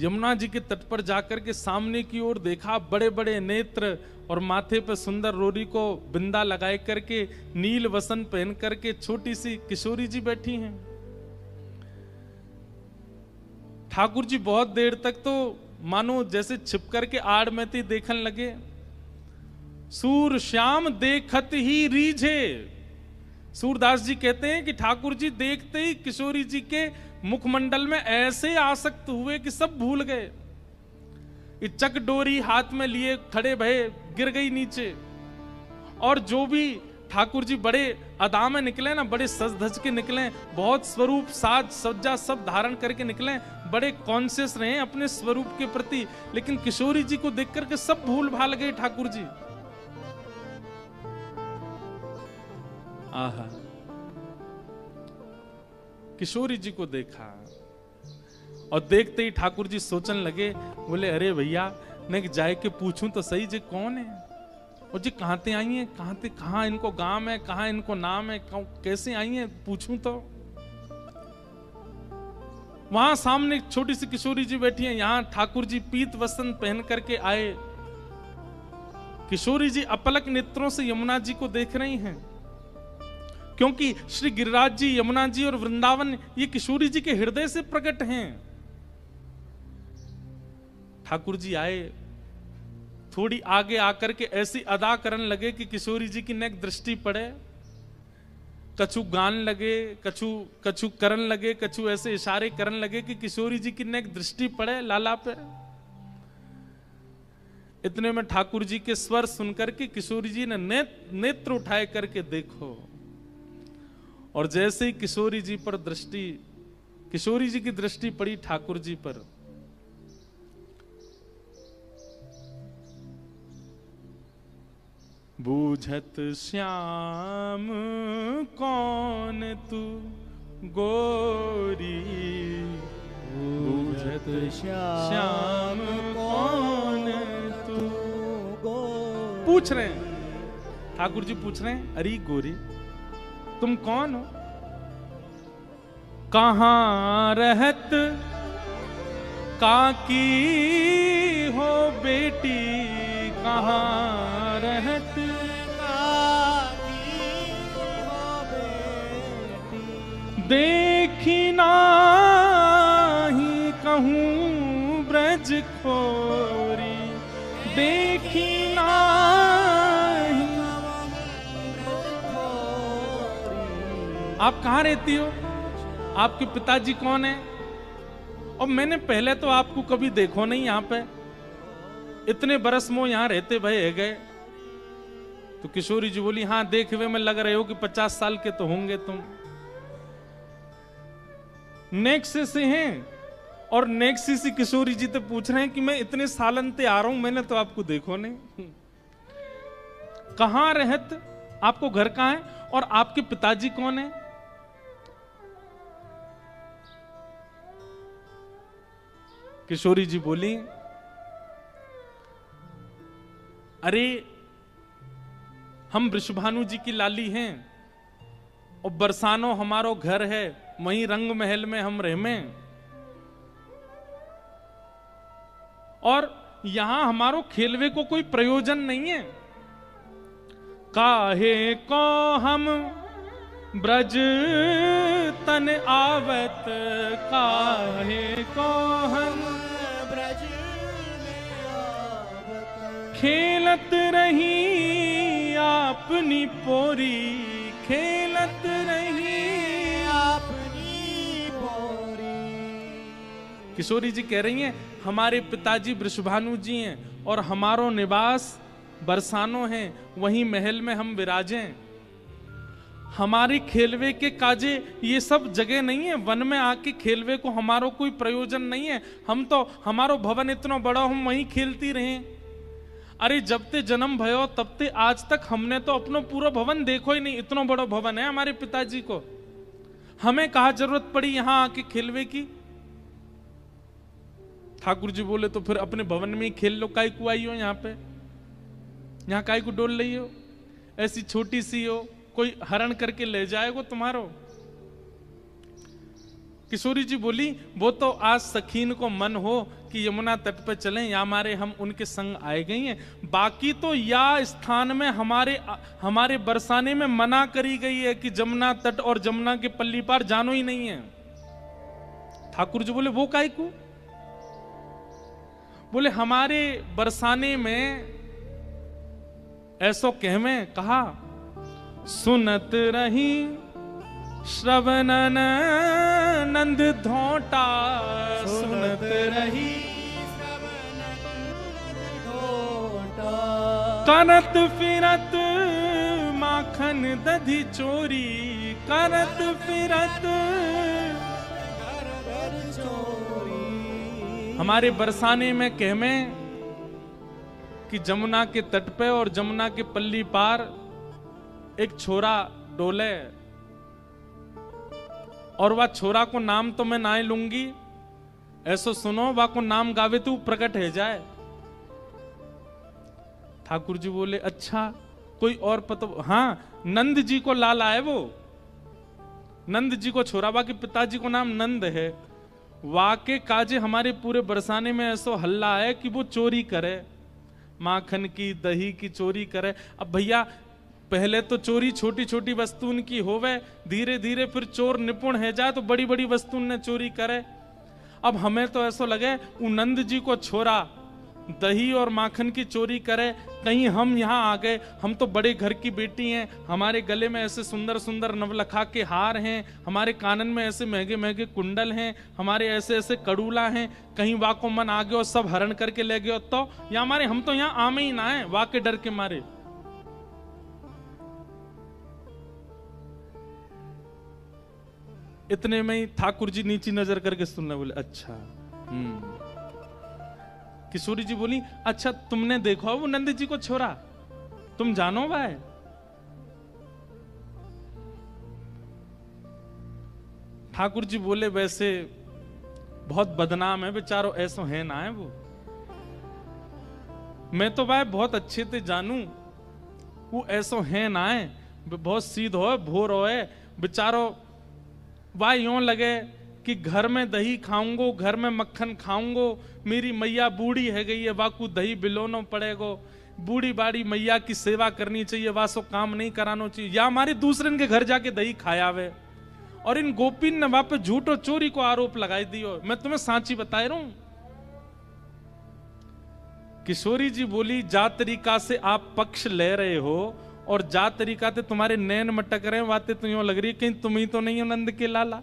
A: यमुना जी के तट पर जाकर के सामने की ओर देखा, बड़े बड़े नेत्र और माथे पर सुंदर रोरी को बिंदा लगाए करके, नील वसन पहन करके छोटी सी किशोरी जी बैठी हैं। ठाकुर जी बहुत देर तक तो मानो जैसे छिप करके आड़ में थी देखने लगे। सूर श्याम देखत ही रीझे। सूरदास जी कहते हैं कि ठाकुर जी देखते ही किशोरी जी के मुखमंडल में ऐसे आसक्त हुए कि सब भूल गए। चक डोरी हाथ में लिए खड़े भये, गिर गई नीचे। और जो भी ठाकुर जी बड़े अदा में निकले ना, बड़े सज धज के निकले, बहुत स्वरूप साज सज्जा सब धारण करके निकले, बड़े कॉन्शियस रहे अपने स्वरूप के प्रति। लेकिन किशोरी जी को देख करके सब भूल भाल गए ठाकुर जी। आहा, किशोरी जी को देखा और देखते ही ठाकुर जी सोचने लगे, बोले अरे भैया मैं जाए के पूछूं तो सही जी कौन है, और जी कहां ते आई हैं, कहां इनको गांव है, कहां इनको नाम है, कैसे आई हैं, पूछूं तो। वहां सामने छोटी सी किशोरी जी बैठी हैं, यहां ठाकुर जी पीत वस्त्र पहन करके आए। किशोरी जी अपलक नेत्रों से यमुना जी को देख रही हैं, क्योंकि श्री गिरिराज जी, यमुना जी और वृंदावन ये किशोरी जी के हृदय से प्रकट हैं। ठाकुर जी आए, थोड़ी आगे आकर के ऐसी अदा करने लगे कि किशोरी जी की नेक दृष्टि पड़े, कछु गान लगे, कछु करन लगे, कछु ऐसे इशारे करन लगे कि किशोरी जी की नेक दृष्टि पड़े लाला पे। इतने में ठाकुर जी के स्वर सुनकर के किशोरी जी ने नेत्र उठाए करके देखो, और जैसे ही किशोरी जी की दृष्टि पड़ी ठाकुर जी पर, बूझत श्याम कौन तू गोरी,
B: बूझत श्याम कौन तू गोरी।
A: पूछ रहे हैं ठाकुर जी, पूछ रहे हैं, अरे गोरी तुम कौन हो, कहां रहत काकी हो बेटी, कहां रहत
B: काकी हो बेटी।
A: देखी नाही कहूं ब्रज खोरी, देखी नाही। आप कहाँ रहती हो, आपके पिताजी कौन है, और मैंने पहले तो आपको कभी देखो नहीं यहाँ पे, इतने बरस मोह यहाँ रहते भय गए। तो किशोरी जी बोली, हाँ देखे हुए में लग रहे हो कि 50 साल के तो होंगे तुम। नेक्सी से हैं, और नेक्सी से किशोरी जी तो पूछ रहे हैं कि मैं इतने सालन ते आ रहा हूं, मैंने तो आपको देखो नहीं। कहां रहत, आपको घर कहां है, और आपके पिताजी कौन है। किशोरी जी बोली, अरे हम वृषभानु जी की लाली हैं, और बरसानो हमारो घर है, वहीं रंग महल में हम रहमे, और यहां हमारो खेलवे को कोई प्रयोजन नहीं है। काहे को हम ब्रज तन आवत, काहे को हम
B: ब्रज में आवत।
A: खेलत रही अपनी पोरी, खेलत रही
B: अपनी पोरी।
A: किशोरी जी कह रही हैं, हमारे पिताजी वृषभानु जी हैं, और हमारो निवास बरसानो है, वहीं महल में हम विराजें। हमारी खेलवे के काजे ये सब जगह नहीं है, वन में आके खेलवे को हमारो कोई प्रयोजन नहीं है। हम तो, हमारो भवन इतना बड़ा, हम वहीं खेलती रहे। अरे जब ते जन्म भयो तब ते आज तक हमने तो अपनो पूरा भवन देखो ही नहीं, इतना बड़ा भवन है हमारे पिताजी को, हमें कहा जरूरत पड़ी यहां आके खेलवे की। ठाकुर जी बोले, तो फिर अपने भवन में ही खेल लो, काय को आई हो यहाँ पे, यहाँ काय को डोल रही हो, ऐसी छोटी सी हो, कोई हरण करके ले जाएगा तुम्हारो। किशोरी जी बोली, वो तो आज सखीन को मन हो कि यमुना तट पर चलें, या हमारे हम उनके संग आए गई हैं, बाकी तो या स्थान में हमारे बरसाने में मना करी गई है कि जमुना तट और जमुना के पल्ली पार जानो ही नहीं है। ठाकुर जी बोले, वो काय को, बोले हमारे बरसाने में ऐसो कहवे कहा, सुनत रही श्रवणन नंद धोटा, सुनत रही करत फिरत माखन दधी चोरी, करत फिरत हमारे बरसाने में कहमे कि जमुना के तट पे और जमुना के पल्ली पार एक छोरा डोले, और वह छोरा को नाम तो मैं ना लूंगी, ऐसो सुनो वह को नाम गावे तो प्रकट है जाए। ठाकुर जी बोले, अच्छा कोई और पता, हाँ नंद जी को लाल आए, वो नंद जी को छोरा, बा के पिताजी को नाम नंद है। वाके काजे हमारे पूरे बरसाने में ऐसो हल्ला है कि वो चोरी करे, माखन की दही की चोरी करे। अब भैया पहले तो चोरी छोटी छोटी वस्तुन की होवे, धीरे धीरे फिर चोर निपुण है जाए तो बड़ी बड़ी वस्तुन ने चोरी करे। अब हमें तो ऐसा लगे वो नंद जी को छोरा दही और माखन की चोरी करे, कहीं हम यहाँ आ गए, हम तो बड़े घर की बेटी हैं, हमारे गले में ऐसे सुंदर सुंदर नवलखा के हार हैं, हमारे कानन में ऐसे महंगे महंगे कुंडल हैं, हमारे ऐसे ऐसे कड़ूला हैं, कहीं वाह को मन आ गया और सब हरण करके ले गए तो या हमारे हम तो यहाँ आमे ही ना है वाह के डर के मारे। इतने में ही ठाकुर जी नीची नजर करके सुनने बोले अच्छा। किशोरी जी बोली अच्छा तुमने देखो वो नंद जी को छोरा, तुम जानो भाई? ठाकुर जी बोले वैसे बहुत बदनाम है बेचारो, ऐसो है ना है वो, मैं तो भाई बहुत अच्छे से जानू वो ऐसो है ना है, बहुत सीधो है भोर हो है बेचारो। वाह यूं लगे कि घर में दही खाऊंगो, घर में मक्खन खाऊंगो, मेरी मैया बूढ़ी है गई है, वाकू दही बिलोनो पड़ेगो, बूढ़ी बाड़ी मैया की सेवा करनी चाहिए, वासो काम नहीं करानो चाहिए, या हमारे दूसरे के घर जाके दही खाया वे। और इन गोपीन ने वहां पे झूठ और चोरी को आरोप लगाई दियो। मैं तुम्हें सांची बता रहा हूं। किशोरी जी बोली जा तरीका से आप पक्ष ले रहे हो और जा तरीका से तुम्हारे नैन मटक रहे हैं, बातें तो यूं लग रही है कहीं तुम ही तो नहीं हो नंद के लाला।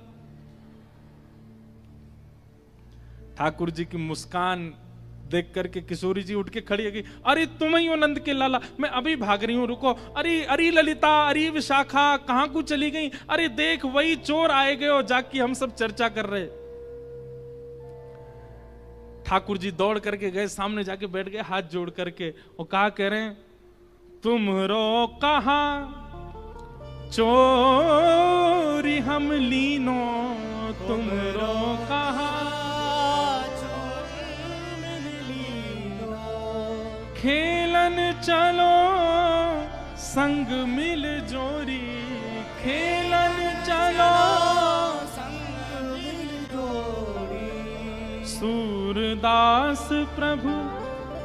A: ठाकुर जी की मुस्कान देख करके किशोरी जी उठ के खड़ी है कि अरे तुम ही हो नंद के लाला, मैं अभी भाग रही हूं, रुको। अरे अरे ललिता, अरे विशाखा कहां को चली गई? अरे देख वही चोर आए गए हो, जाके हम सब चर्चा कर रहे। ठाकुर जी दौड़ करके गए, सामने जाके बैठ गए हाथ जोड़ करके और कहा कह रहे हैं तुम रो कहा चोरी हम लीनो, तुम रो कहा खेलन चलो संग मिल जोरी, खेलन चलो
B: संग मिल जोड़ी।
A: सूरदास प्रभु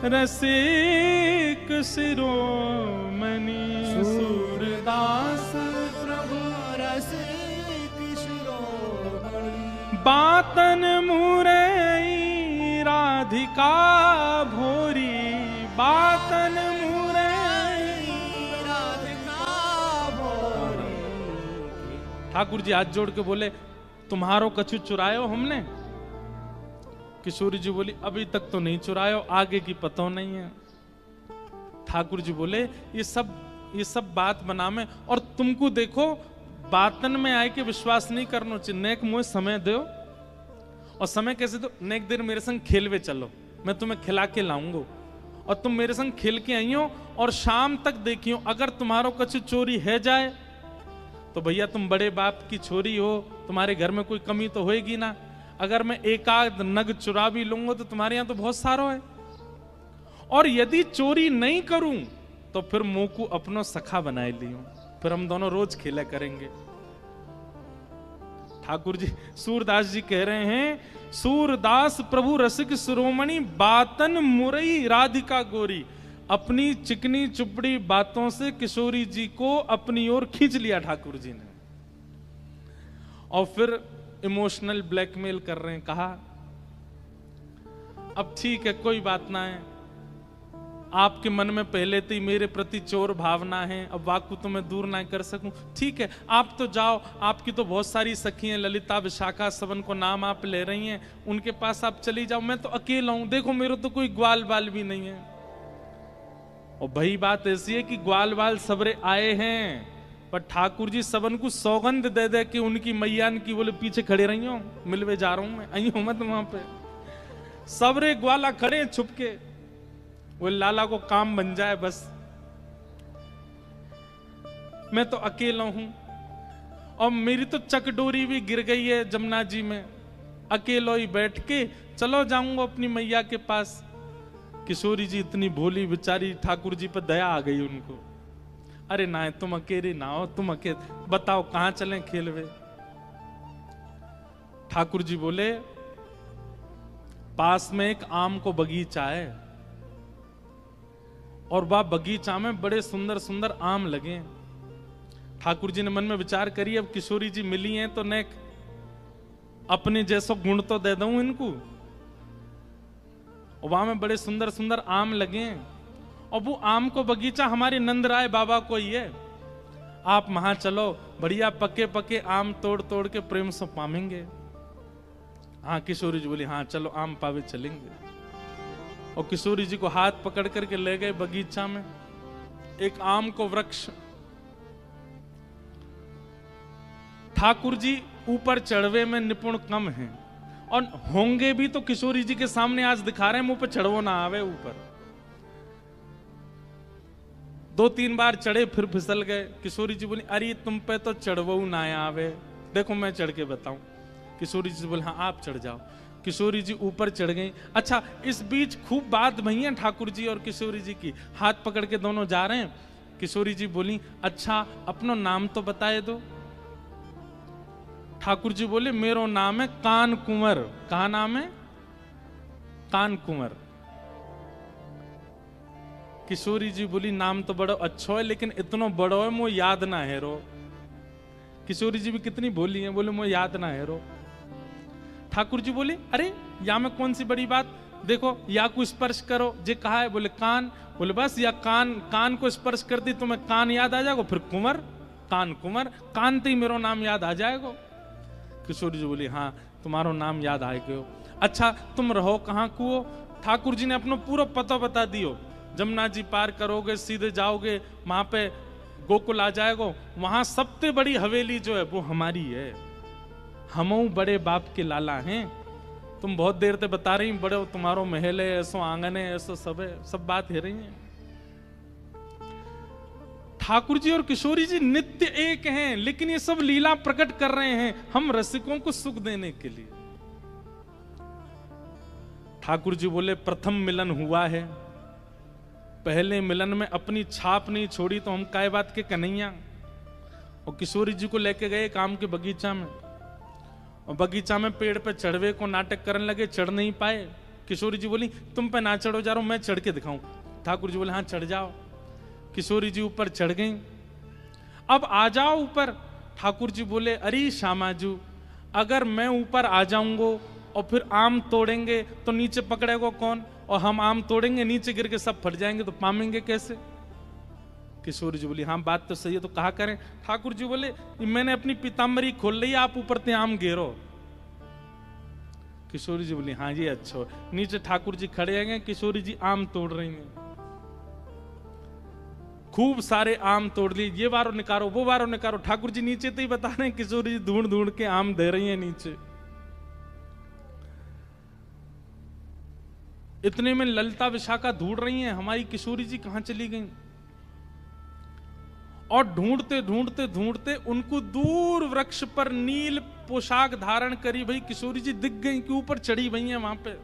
A: रसिक शिरोमणि, सूरदास
B: प्रभु रसिक शिरोमणि।
A: बातन मुरई राधिका भोरी, बातन मुरई
B: राधिका भोरी।
A: ठाकुर जी हाथ जोड़ के बोले तुम्हारो कछु चुरायो हमने? किशोरी जी बोली अभी तक तो नहीं चुरायो, आगे की पतो नहीं है। ठाकुर जी बोले ये सब बात बना में, और तुमको देखो बातन में आए के विश्वास नहीं करना चाहिए। नेक मुझे समय दो, और समय कैसे दो? नेक देर मेरे संग खेलवे चलो, मैं तुम्हें खिला के लाऊंगा, और तुम मेरे संग खेल के आई हो और शाम तक देखियो, अगर तुम्हारो कछु चोरी है जाए तो भैया तुम बड़े बाप की छोरी हो, तुम्हारे घर में कोई कमी तो होएगी ना। अगर मैं एक आध नग चुरा भी लूंगा तो तुम्हारे यहां तो बहुत सारो है, और यदि चोरी नहीं करूं तो फिर मुंह को अपनो सखा बनाए लियो, फिर हम दोनों रोज खेला करेंगे। ठाकुर जी सूरदास जी कह रहे हैं सूरदास प्रभु रसिक शिरोमणि, बातन मुरई राधिका गोरी। अपनी चिकनी चुपड़ी बातों से किशोरी जी को अपनी ओर खींच लिया ठाकुर जी ने, और फिर इमोशनल ब्लैकमेल कर रहे हैं। कहा अब ठीक है कोई बात ना है, आपके मन में पहले से ही मेरे प्रति चोर भावना है, अब वाकु तो मैं दूर ना कर सकूं, ठीक है आप तो जाओ, आपकी तो बहुत सारी सखी हैं, ललिता विशाखा सबन को नाम आप ले रही हैं, उनके पास आप चली जाओ, मैं तो अकेला हूं, देखो मेरे तो कोई ग्वाल बाल भी नहीं है। और भाई बात ऐसी है कि ग्वाल बाल सबरे आए हैं, पर ठाकुर जी सबन को सौगंध दे दे कि उनकी मैयान की बोले पीछे खड़े रही हो, मिलवे जा रहा हूं मैं, आई हूं मत वहां पे। सबरे ग्वाला खड़े छुप के, वो लाला को काम बन जाए बस, मैं तो अकेला हूं, और मेरी तो चकडोरी भी गिर गई है जमुना जी में, अकेलो ही बैठ के चलो जाऊंगा अपनी मैया के पास। किशोरी जी इतनी भोली बेचारी, ठाकुर जी पर दया आ गई उनको, अरे ना तुम अकेले ना हो, तुम अकेले बताओ कहां चलें खेलवे। ठाकुर जी बोले पास में एक आम को बगीचा है, और वह बगीचा में बड़े सुंदर सुंदर आम लगे। ठाकुर जी ने मन में विचार करी अब किशोरी जी मिली हैं तो नेक अपने जैसो गुण तो दे दूं इनको, और वहां में बड़े सुंदर सुंदर आम लगे हैं, और वो आम को बगीचा हमारे नंदराय बाबा को ही है। आप वहां चलो, बढ़िया पके पके आम तोड़ तोड़ के प्रेम से पामेंगे। हाँ किशोरी जी बोली हाँ चलो आम पावे चलेंगे। और किशोरी जी को हाथ पकड़ करके ले गए बगीचा में, एक आम को वृक्ष। ठाकुर जी ऊपर चढ़वे में निपुण कम हैं, और होंगे भी तो किशोरी जी के सामने आज दिखा रहे हैं, मुंह पे चढ़वो ना आवे ऊपर। 2-3 बार चढ़े फिर फिसल गए। किशोरी जी बोली अरे तुम पे तो चढ़वो ना आवे, देखो मैं चढ़ के बताऊं। किशोरी जी बोले हाँ आप चढ़ जाओ। किशोरी जी ऊपर चढ़ गई। अच्छा इस बीच खूब बात भई है ठाकुर जी और किशोरी जी की, हाथ पकड़ के दोनों जा रहे हैं। किशोरी जी बोली अच्छा अपनो नाम तो बताए दो। ठाकुर जी बोले मेरो नाम है कान कुंवर। कहा नाम है? कान कुंवर। किशोरी जी बोली नाम तो बड़ा अच्छा है, लेकिन इतना बड़ो है मुझे याद ना है रो। किशोरी जी भी कितनी बोली है, बोले मुझे याद ना है रो। ठाकुर जी बोले अरे या में कौन सी बड़ी बात, देखो या को स्पर्श करो। जे कहा है? बोले कान। बोले बस या कान को स्पर्श कर दी तुम्हें कान याद आ जाएगा, फिर कुंवर, कान कुंवर, कान ते ही मेरा नाम याद आ जाएगा। किशोरी जी बोली हाँ तुम्हारो नाम याद आएगा। अच्छा तुम रहो कहाँ को? ठाकुर जी ने अपना पूरा पता बता दियो। जमुना जी पार करोगे सीधे जाओगे, वहां पे गोकुल आ जाएगा। वहां सबसे बड़ी हवेली जो है वो हमारी है, हमऊ बड़े बाप के लाला हैं। तुम बहुत देर से बता रही बड़े तुम्हारो महल है, ऐसो आंगन है, ऐसो सब है, सब बात है रही है। ठाकुर जी और किशोरी जी नित्य एक हैं, लेकिन ये सब लीला प्रकट कर रहे हैं हम रसिकों को सुख देने के लिए। ठाकुर जी बोले प्रथम मिलन हुआ है, पहले मिलन में अपनी छाप नहीं छोड़ी तो हम काय बात के कन्हैया। और किशोरी जी को लेके गए काम के बगीचा में, और बगीचा में पेड़ पे चढ़वे को नाटक करने लगे, चढ़ नहीं पाए। किशोरी जी बोली तुम पे ना चढ़ो जा रहा हूं, मैं चढ़ के दिखाऊं। ठाकुर जी बोले हाँ चढ़ जाओ। किशोरी जी ऊपर चढ़ गई। अब आ जाओ ऊपर। ठाकुर जी बोले अरे श्यामाजू अगर मैं ऊपर आ जाऊंगा और फिर आम तोड़ेंगे तो नीचे पकड़ेगा कौन, और हम आम तोड़ेंगे नीचे गिर के सब फट जाएंगे तो पामेंगे कैसे? किशोरी जी बोली हाँ बात तो सही है, तो कहा करें? ठाकुर जी बोले मैंने अपनी पीताम्बरी खोल ली, आप ऊपर ते आम घेरो। किशोरी जी बोली हाँ ये अच्छा। नीचे ठाकुर जी खड़े हैं, किशोरी जी आम तोड़ रही हैं। खूब सारे आम तोड़ लिए, ये वारो निकारो वो वारो निकारो। ठाकुर जी नीचे तो ही बता रहे हैं, किशोरी जी ढूंढ ढूंढ के आम दे रही हैं नीचे। इतने में ललिता विशाखा ढूंढ रही हैं हमारी किशोरी जी कहां चली गई। और ढूंढते ढूंढते ढूंढते उनको दूर वृक्ष पर नील पोशाक धारण करी भाई किशोरी जी दिख गई कि ऊपर चढ़ी हुई हैं वहां पे।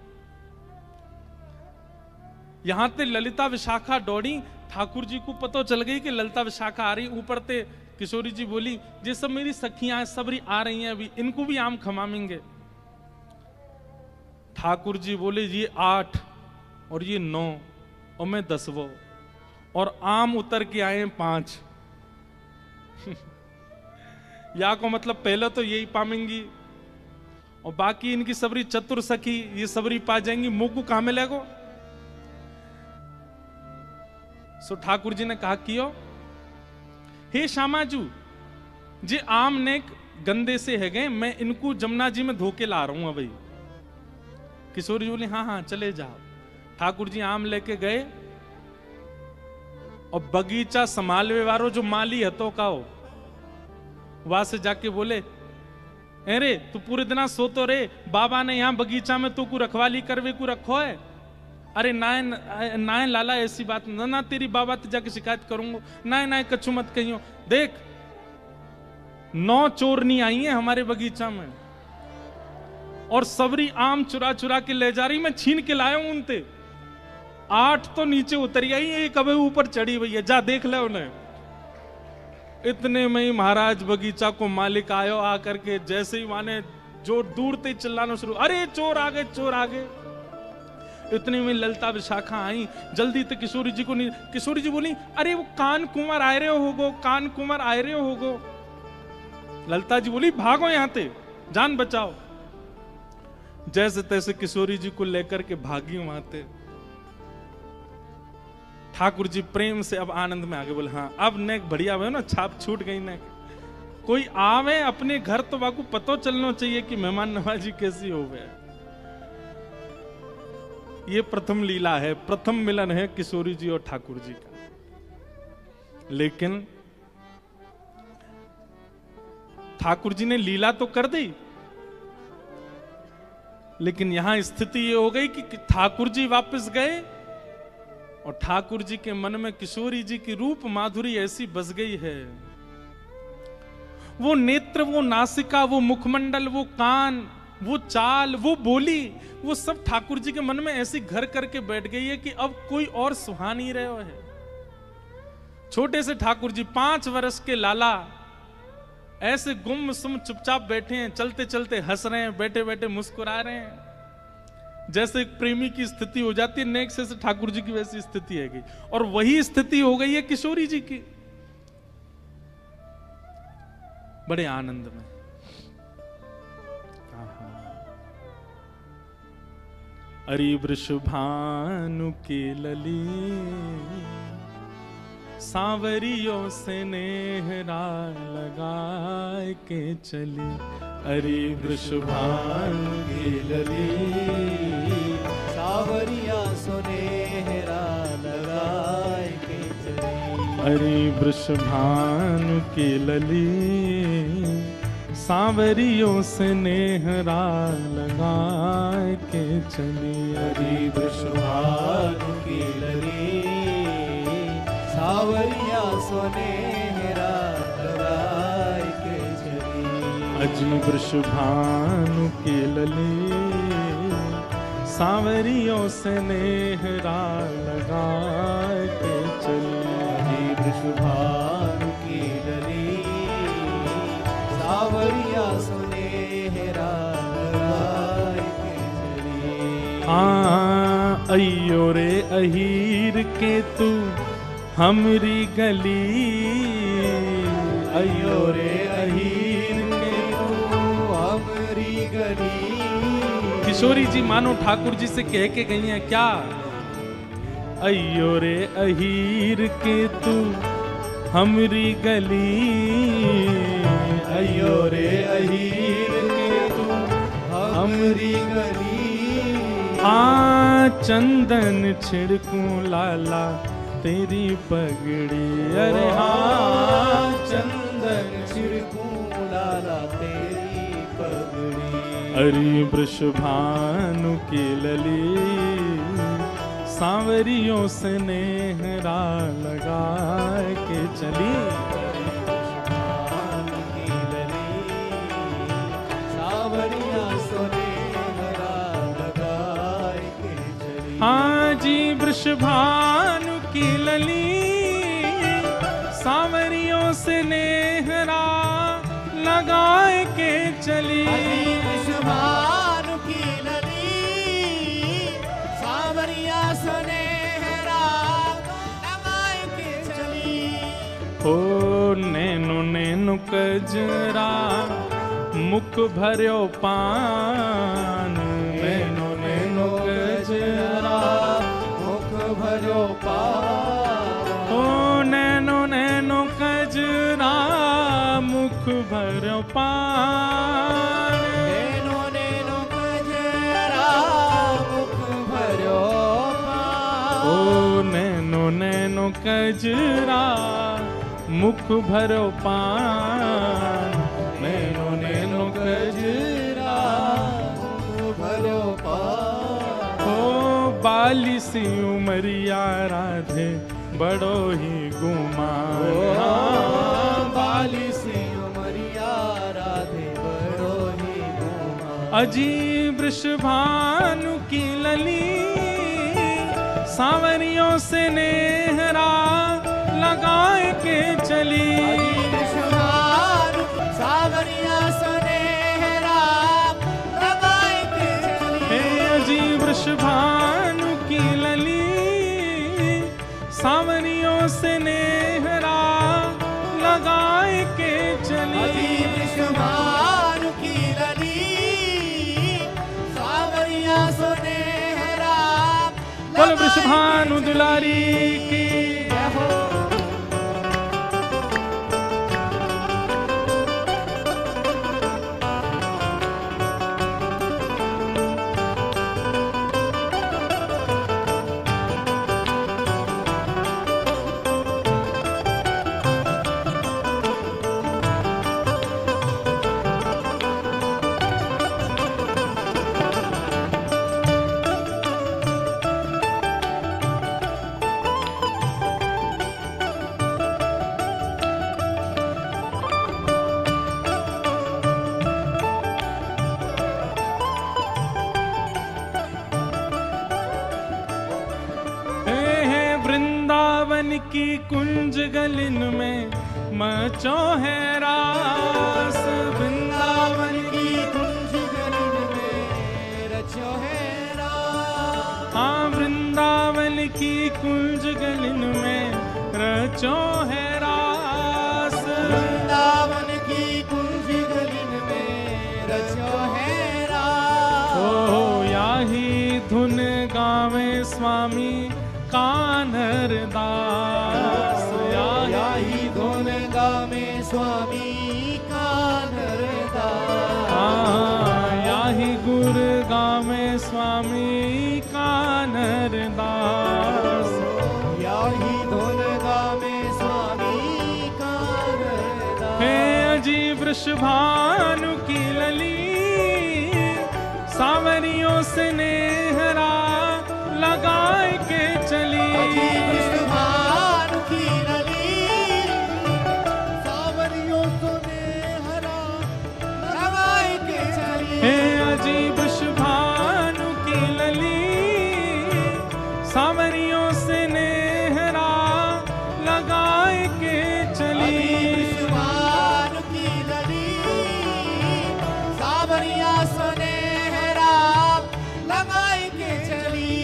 A: यहां ते ललिता विशाखा दौड़ी, ठाकुर जी को पता चल गई कि ललिता विशाखा आ रही ऊपर ते। किशोरी जी बोली ये सब मेरी सखियां सबरी आ रही हैं, अभी इनको भी आम खमामेंगे। ठाकुर जी बोले ये 8 और ये 9 और मैं 10वां, और आम उतर के आए 5। या को मतलब पहले तो यही पामेंगी, और बाकी इनकी सबरी चतुर सखी ये सबरी पा जाएंगी, मुंह को कहां मिलेगो? सो ठाकुर जी ने कहा कियो हे श्यामाजू जे आम ने गंदे से है गए, मैं इनको जमुना जी में धोके ला रहा हूं भाई। किशोरी जी बोली हाँ हाँ चले जाओ। ठाकुर जी आम लेके गए, और बगीचा संभालवे वारो जो माली है तो काओ वहां से जाके बोले अरे तू पूरे दिन सोतो रे, बाबा ने यहां बगीचा में तू को रखवाली करवे को रखो है। अरे नाय लाला ऐसी बात ना, ना तेरी बाबा ते जाके शिकायत करूंगा, ना कछु मत कहियो। देख 9 चोरनी आई है हमारे बगीचा में, और सबरी आम चुरा चुरा के ले जा रही, मैं छीन के लाया हूं उनते। 8 तो नीचे उतरी आई, एक अबे ऊपर चढ़ी हुई है, जा देख ले उन्हें। इतने में ही महाराज बगीचा को मालिक आयो, आकर के जैसे ही माने जो दूर ते चिल्लाना शुरू, अरे चोर आ गए चोर आ गए। इतने में ललिता विशाखा आई, जल्दी तो किशोरी जी को नहीं। किशोरी जी बोली अरे वो कान कुंवर आए रहे होगो, कान कुंवर आए रहे होगो। ललिता जी बोली भागो यहां ते, जान बचाओ। जैसे तैसे किशोरी जी को लेकर के भागी वहां थे। ठाकुर जी प्रेम से अब आनंद में आगे बोले, हाँ अब नेक बढ़िया हुए ना, छाप छूट गई नेक। कोई आवे अपने घर तो बाकू पतो चलना चाहिए कि मेहमान नवाजी कैसी हो गए। ये प्रथम लीला है, प्रथम मिलन है किशोरी जी और ठाकुर जी का। लेकिन ठाकुर जी ने लीला तो कर दी, लेकिन यहां स्थिति ये हो गई कि ठाकुर जी वापस गए और ठाकुर जी के मन में किशोरी जी की रूप माधुरी ऐसी बस गई है। वो नेत्र, वो नासिका, वो मुखमंडल, वो कान, वो चाल, वो बोली, वो सब ठाकुर जी के मन में ऐसी घर करके बैठ गई है कि अब कोई और सुहा नहीं रहे है। छोटे से ठाकुर जी 5 वर्ष के लाला ऐसे गुमसुम चुपचाप बैठे हैं, चलते चलते हंस रहे हैं, बैठे बैठे मुस्कुरा रहे हैं। जैसे एक प्रेमी की स्थिति हो जाती है, नेक से ठाकुर जी की वैसी स्थिति है। और वही स्थिति हो गई है किशोरी जी की, बड़े आनंद में। अरे वृषभानु की लली सांवरियों से नेहरा लगाए के चली। अरे वृषभानु की लली
B: सांवरिया सुनेहरा लगाए के चली।
A: अरे वृषभानु की लली सांवरियों से नेहरा लगाए के चली।
B: अरे वृषभानु की लली सांवरिया सुनेहरा लगाए के चली।
A: अजी वृषभानु की लली सांवरियों से नेहरा लगाए के चली।
B: अजी वृषभानु की लली सांवरिया सुनेहरा लगाए के चली।
A: अयो रे अहीर के तू हमरी गली,
B: अयो रे अहीर के तू हमरी गली।
A: किशोरी जी मानो ठाकुर जी से कह के गई हैं क्या? अयो रे अहीर के तू हमरी गली,
B: अयो रे अहीर के तू हमरी गली।
A: चंदन छिड़कूं लाला तेरी पगड़ी। अरे
B: चंदन छिड़कूं लाला तेरी पगड़ी।
A: अरे वृषभानु की लली सांवरियों से नेहरा लगा के चली।
B: वृषभानु की लली सांवरिया सुनेहरा लगाए के चली।
A: हाँ जी वृषभानु की लली सांवरियों से नेहरा लगाए के चली।
B: वृषभानु की लली सांवरिया सुनेहरा लगाए के चली।
A: ओ नैनो नैनो कजरा मुख भर्यो पान, नैनो नैनो कजरा
B: मुख भर्यो पान।
A: ओ नैनो नैनो कजरा मुख भर्यो पान।
B: नैनो नैनो कजरा मुख भर्यो पान।
A: ओ नैनो नैनो कजरा मुख भर्यो पान। नैनो नैनो कजरा
B: मुख भर्यो पान।
A: ओ बाली सी उमरिया राधे बड़ो ही गुमान।
B: बाली सी उमरिया राधे बड़ो ही गुमान।
A: अजी वृषभानु की लली सांवरियों से नेहरा लगाए के चली।
B: वृषभानु सांवरिया सुनेहरा लगाए के चली।
A: हे अजी वृषभानु की लली सांवरियों से नेहरा लगाए के चली।
B: वृषभानु की लली
A: भानु दुलारी की। वृंदावन की कुंज गलिन में मचो है रास।
B: वृंदावन की कुंज गलिन में रचो है रास।
A: हाँ वृंदावन की कुंज गलिन में रचो है रास।
B: वृंदावन की कुंज गलिन में रचो है रास।
A: ओ याही धुन गावे स्वामी कान्हर दास।
B: याही धुन गावे स्वामी कान्हर दास।
A: याही गुर गावे स्वामी कान्हर दास।
B: याही धुन गावे स्वामी कान्हर दास।
A: हे अजी वृषभानु की लली सावरियों से नेहरा लगाए के चली।
B: वृषभानु की लली सावरियों से नेहरा लगाए के चली।
A: हे अजी वृषभानु की लली सावरियों से नेहरा लगाए के चली।
B: वृषभानु की लली सावरिया से नेहरा लगाए के चली।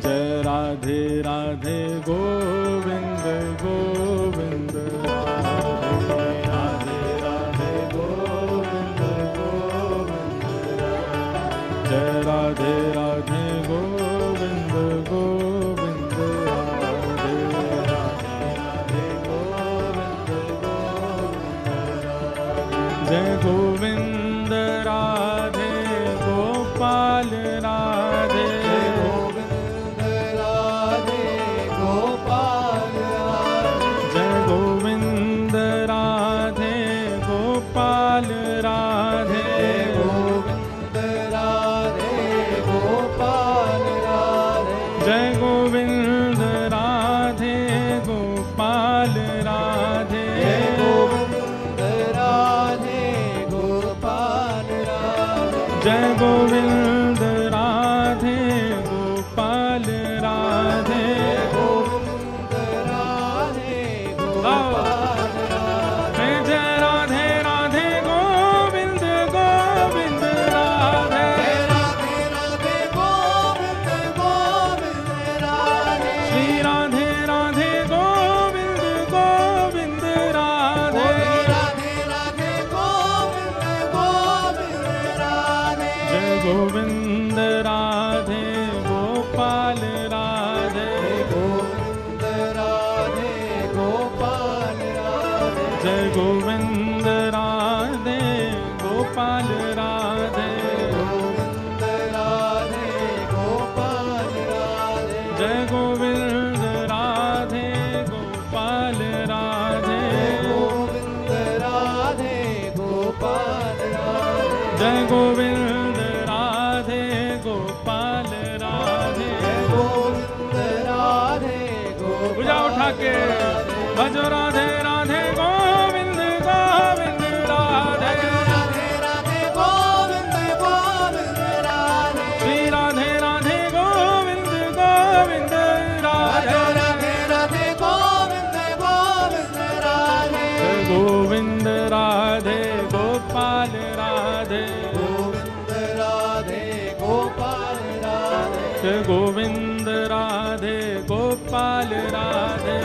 A: जय राधे राधे गोविंद गोविंद राधे राधे राधे गोविंद गोविंद। जय राधे राधे गोविंद गोविंद राधे राधे गोविंद गोविंद। जय गोविंद राधे गोपाल राधे। जय गोविंद राधे गोपाल राधे।
B: गोविंद राधे गोपाल राधे।
A: जय राधे राधे गोविंद गोविंद राधे।
B: राधे राधे गोविंद गोविंद राधे।
A: श्री राधे राधे गोविंद गोविंद राधे।
B: राधे राधे गोविंद गोविंद राधे।
A: जय गोविंद राधे गोपाल राधे।
B: गोविंद राधे गोपाल राधे।
A: जय गोविंद राधे गोपाल राधे।
B: गोविंद राधे गोपाल राधे।
A: जय गोविंद राधे गोपाल राधे।
B: गोविंद राधे गोपाल राधे।
A: जय गोविंद राधे गोपाल राधे।
B: गोविंद राधे गोपाल।
A: पूजा उठा के भजो राधे राधे गोविंद गोविंद राधे।
B: राधे राधे गोविंद गोविंद राधे।
A: श्री राधे राधे गोविंद गोविंद राधे।
B: राधे राधे गोविंद गोविंद राधे।
A: जय गोविंद राधे गोपाल राधे।
B: गोविंद राधे गोपाल राधे।
A: जय गोविंद राधे गोपाल राधे।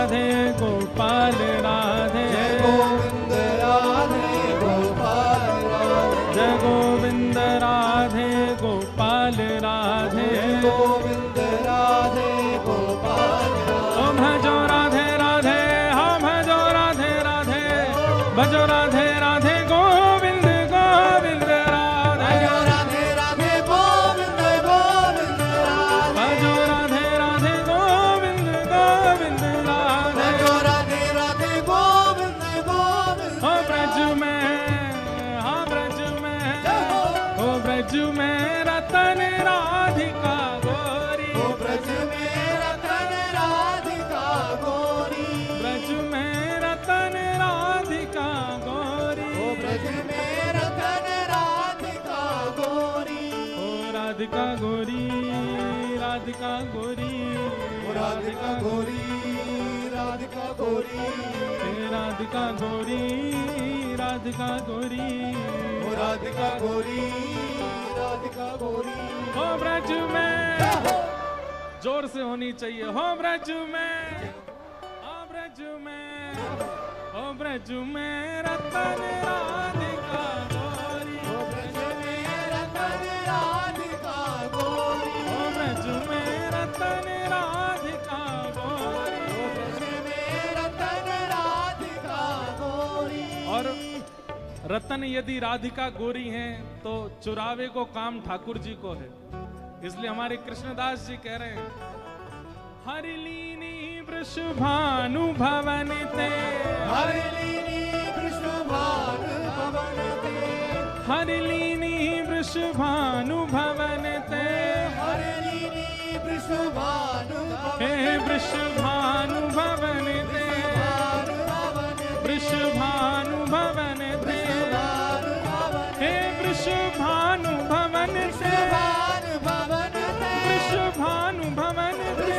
A: राधे गोपाल राधे।
B: गोविंद राधे गोपाल राधे।
A: जय गोविंद राधे गोपाल गोपाल राधे
B: गोविंद राधे गोपाल
A: ओ भजो राधे राधे हाँ भजो राधे राधे भजो राधे राधे गोविंद गोविंद राधे
B: भजो राधे राधे गोविंद गोविंद राधे
A: भजो राधे राधे गोविंद गोविंद राधे
B: भजो राधे राधे गोविंद गोविंद
A: ओ ब्रज में हाँ ब्रज में ओ ब्रज में रतन राधिका गोरी
B: ओ ब्रज में रतन राधिका गोरी
A: ब्रज में रतन राधिका गोरी
B: ओ ब्रज में रतन राधिका गोरी
A: ओ राधिका गोरी राधिका गोरी
B: ओ राधिका गोरी राधिका गोरी
A: हे राधिका गोरी राधिका गोरी
B: ओ राधिका गोरी राधिका गोरी
A: हो ब्रज में जोर से होनी चाहिए हो ब्रज में हो ब्रज में हो ब्रज में रतन राधिका गोरी
B: ओ ब्रज में रतन राधिका गोरी
A: हो ब्रज में रतन राधिका गोरी
B: ओ ब्रज में रतन राधिका गोरी
A: और रतन यदि राधिका गोरी हैं तो चुरावे को काम ठाकुर जी को है इसलिए हमारे कृष्णदास जी कह रहे हैं हरिलीनी वृषभानु भवन ते
B: हरिलीनी कृष्ण भान भवन ते
A: हरिलीनी वृषभानु भवन ते
B: हरिलीनी कृष्ण भान
A: हे वृषभानु भवन ते वृषभानु भवन ते हे वृषभानु भवन ते वृषभानु भवन ते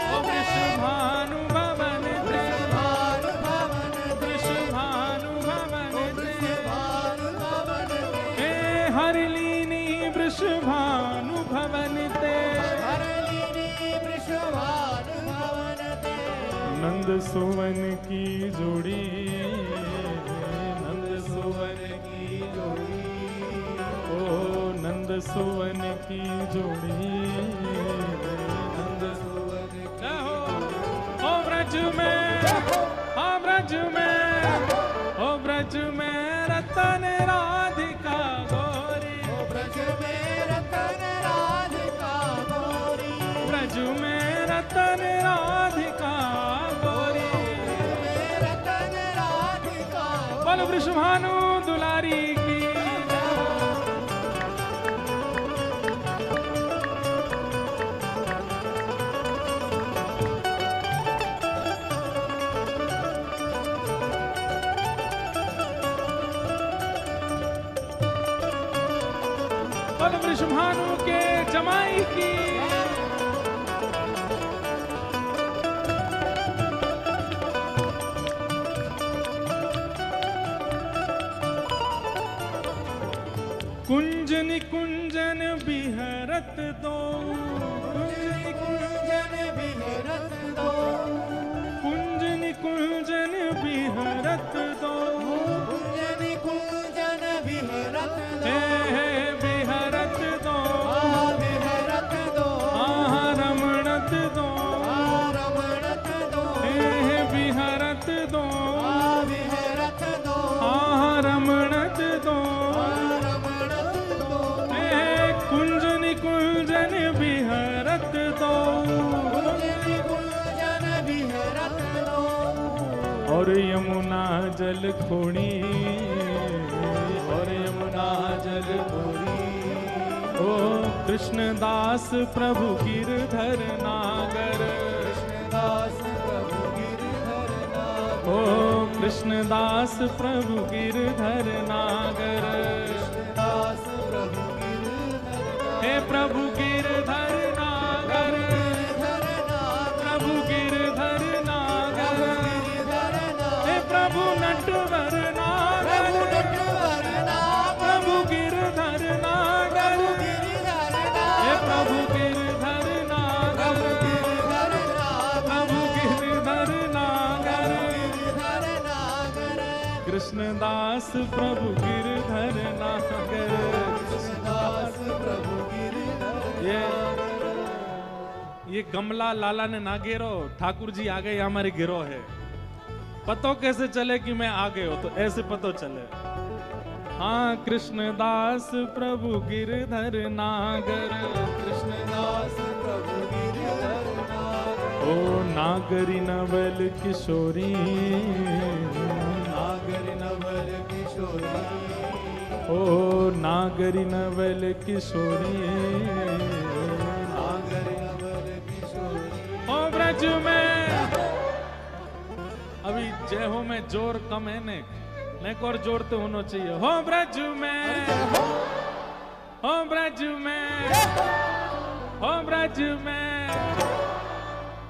A: ओ वृषभानु भवन ते वृषभानु भवन ते हे हरिलीनी वृषभानु भवन ते नंद सुवन की जोड़ी नंद सुवन की जोड़ी ओ नंद सुवन की जोड़ी नंद सुवन जय हो ब्रज में हो ब्रज में हो ब्रज में रतन राधिका गोरी
B: ब्रज में रतन राधिका गोरी
A: ब्रज में रतन राधिका गोरी
B: रतन राधिका
A: बोल वृषभानु दुलारी की बोल वृषभानु के जमाई की कुंजन कुंजन बिहरत दो
B: कुंजन बिहरत दो
A: कुंजन कुंजन बिहरत दो
B: कुंजन कुंजन बिहरत
A: हे हे बिहरत दो
B: बिहरत दो
A: रमणत दो
B: रमणत दो
A: हे हे बिहरत दो
B: बिहरत दो
A: रमणत दो
B: रमणत दो
A: हे कुंजन कुंजन बिहरत दो
B: कुंजन बिहरत दो
A: और यमुना जल खोड़ी और यमुना जल खोड़ी ओ कृष्णदास प्रभु गिरधर नागर
B: कृष्णदास प्रभु गिरधर नागर
A: ओ कृष्णदास प्रभु गिरधर नागर
B: कृष्णदास प्रभु गिरधर
A: हे प्रभु गिरधर नागर प्रभु गिरधर नागर हे प्रभु नटवर नागर प्रभु गिरधर नागर हे प्रभु गिरधर नागर प्रभु गिरधर नागर कृष्णदास प्रभु गिरधर नागर
B: कृष्णदास
A: ये गमला लाला ने ना घेरो, ठाकुर जी आ गए, हमारे गिरोह है। पतो कैसे चले कि मैं आ गए हो, तो ऐसे पतो चले। हाँ कृष्णदास प्रभु गिरधर नागर,
B: कृष्णदास प्रभु गिरधर नागर।
A: ओ नागरी नवल किशोरी,
B: नागर नवल किशोरी।
A: ओ नागरी नवल किशोरी,
B: नागर नवल किशोरी।
A: ओ ब्रज में अभी जय हो में जोर कम है ने, एक और जोर तो होना चाहिए। हो ब्रज में, हो ब्रज में, हो ब्रज में,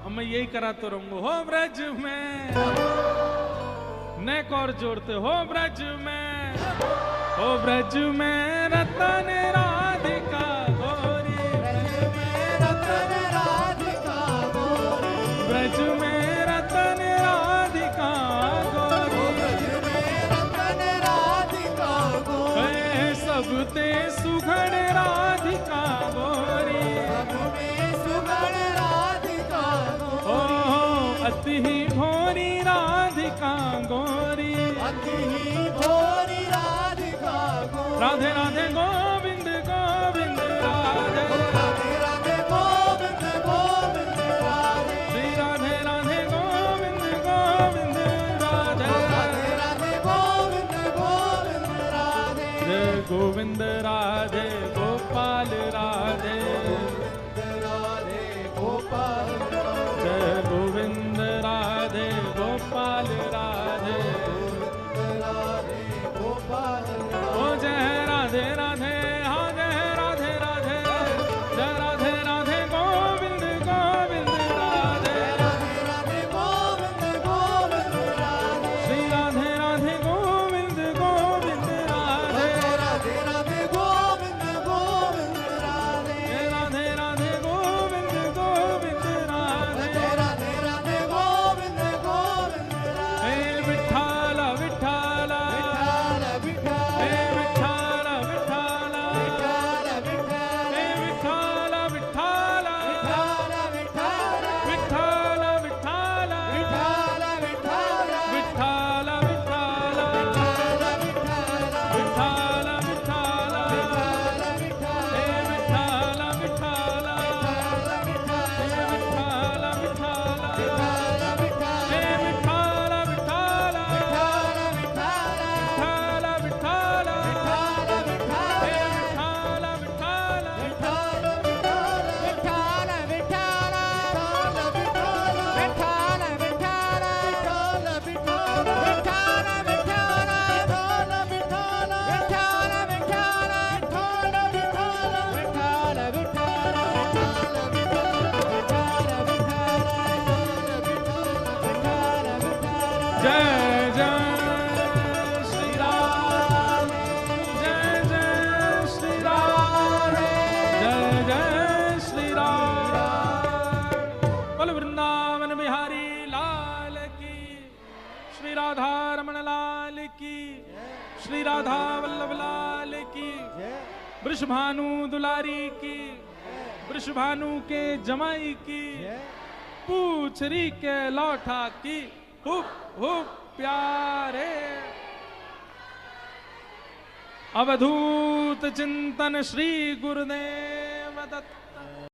A: अब मैं यही कराता रहूंगा। हो ब्रज में, नेक और जोड़ते। हो ब्रज में, हो ब्रज में रतन राधिका गोरी,
B: ब्रज में रतन राधिका गोरी।
A: ब्रज में रतन राधिका गोरी,
B: ब्रज में रतन राधिका गोरी।
A: है सबते सुघड़ राधिका गोरी,
B: सब में सुगण राधिका
A: ओ
B: गोरी।
A: अति ही भोरी राधिका गोरी।
B: अति ही भोरी राधिका गोरी।
A: राधे राधे गोविंद गोविंद राधे,
B: राधे राधे गोविंद गोविंद राधे।
A: श्री राधे राधे गोविंद गोविंद राधे,
B: राधे राधे गोविंद गोविंद राधे।
A: जय गोविंद राधे गोपाल राधे,
B: राधे गोपाल राधे।
A: जय गोविंद राधे गोपाल राधे,
B: राधे गोपाल राधे।
A: ओ जय राधे राधे, हाँ जय राधे राधे, जय राधे राधे गोविंद गोविंद राधे,
B: राधे राधे गोविंद गोविंद राधे।
A: श्री राधे राधे गोविंद गोविंद राधे,
B: राधे राधे गोविंद गोविंद राधे।
A: जय राधे राधे गोविंद गोविंद राधे,
B: राधे राधे गोविंद गोविंद राधे।
A: हे विठ्ठल विठ्ठल,
B: विठ्ठल विठ्ठल।
A: हे विठ्ठल विठ्ठल,
B: विठ्ठल विठ्ठल।
A: हे विठ्ठल विठ्ठल,
B: विठ्ठल विठ्ठल।
A: विठ्ठल विठ्ठल,
B: विठ्ठल विठ्ठल।
A: विठ्ठल विठ्ठल,
B: विठ्ठल विठ्ठल।
A: विठ्ठल विठ्ठल, हे विठ्ठल विठ्ठल, हे विठ्ठल विठ्ठल, हे विठ्ठल विठ्ठल, हे विठ्ठल विठ्ठल, विठ्ठल विठ्ठल, हे विठ्ठल विठ्ठल, जय जय श्री राम, जय जय श्री राम, जय जय श्री राम। बोल वृंदावन बिहारी लाल की, श्री राधा रमण लाल की, श्री राधा वल्लभ लाल की, वृषभानु दुलारी की, वृषभानु के जमाई की, पूछरी के लौठा की, हुप हुप प्यारे। अवधूत चिंतन श्री गुरुदेव दत्त।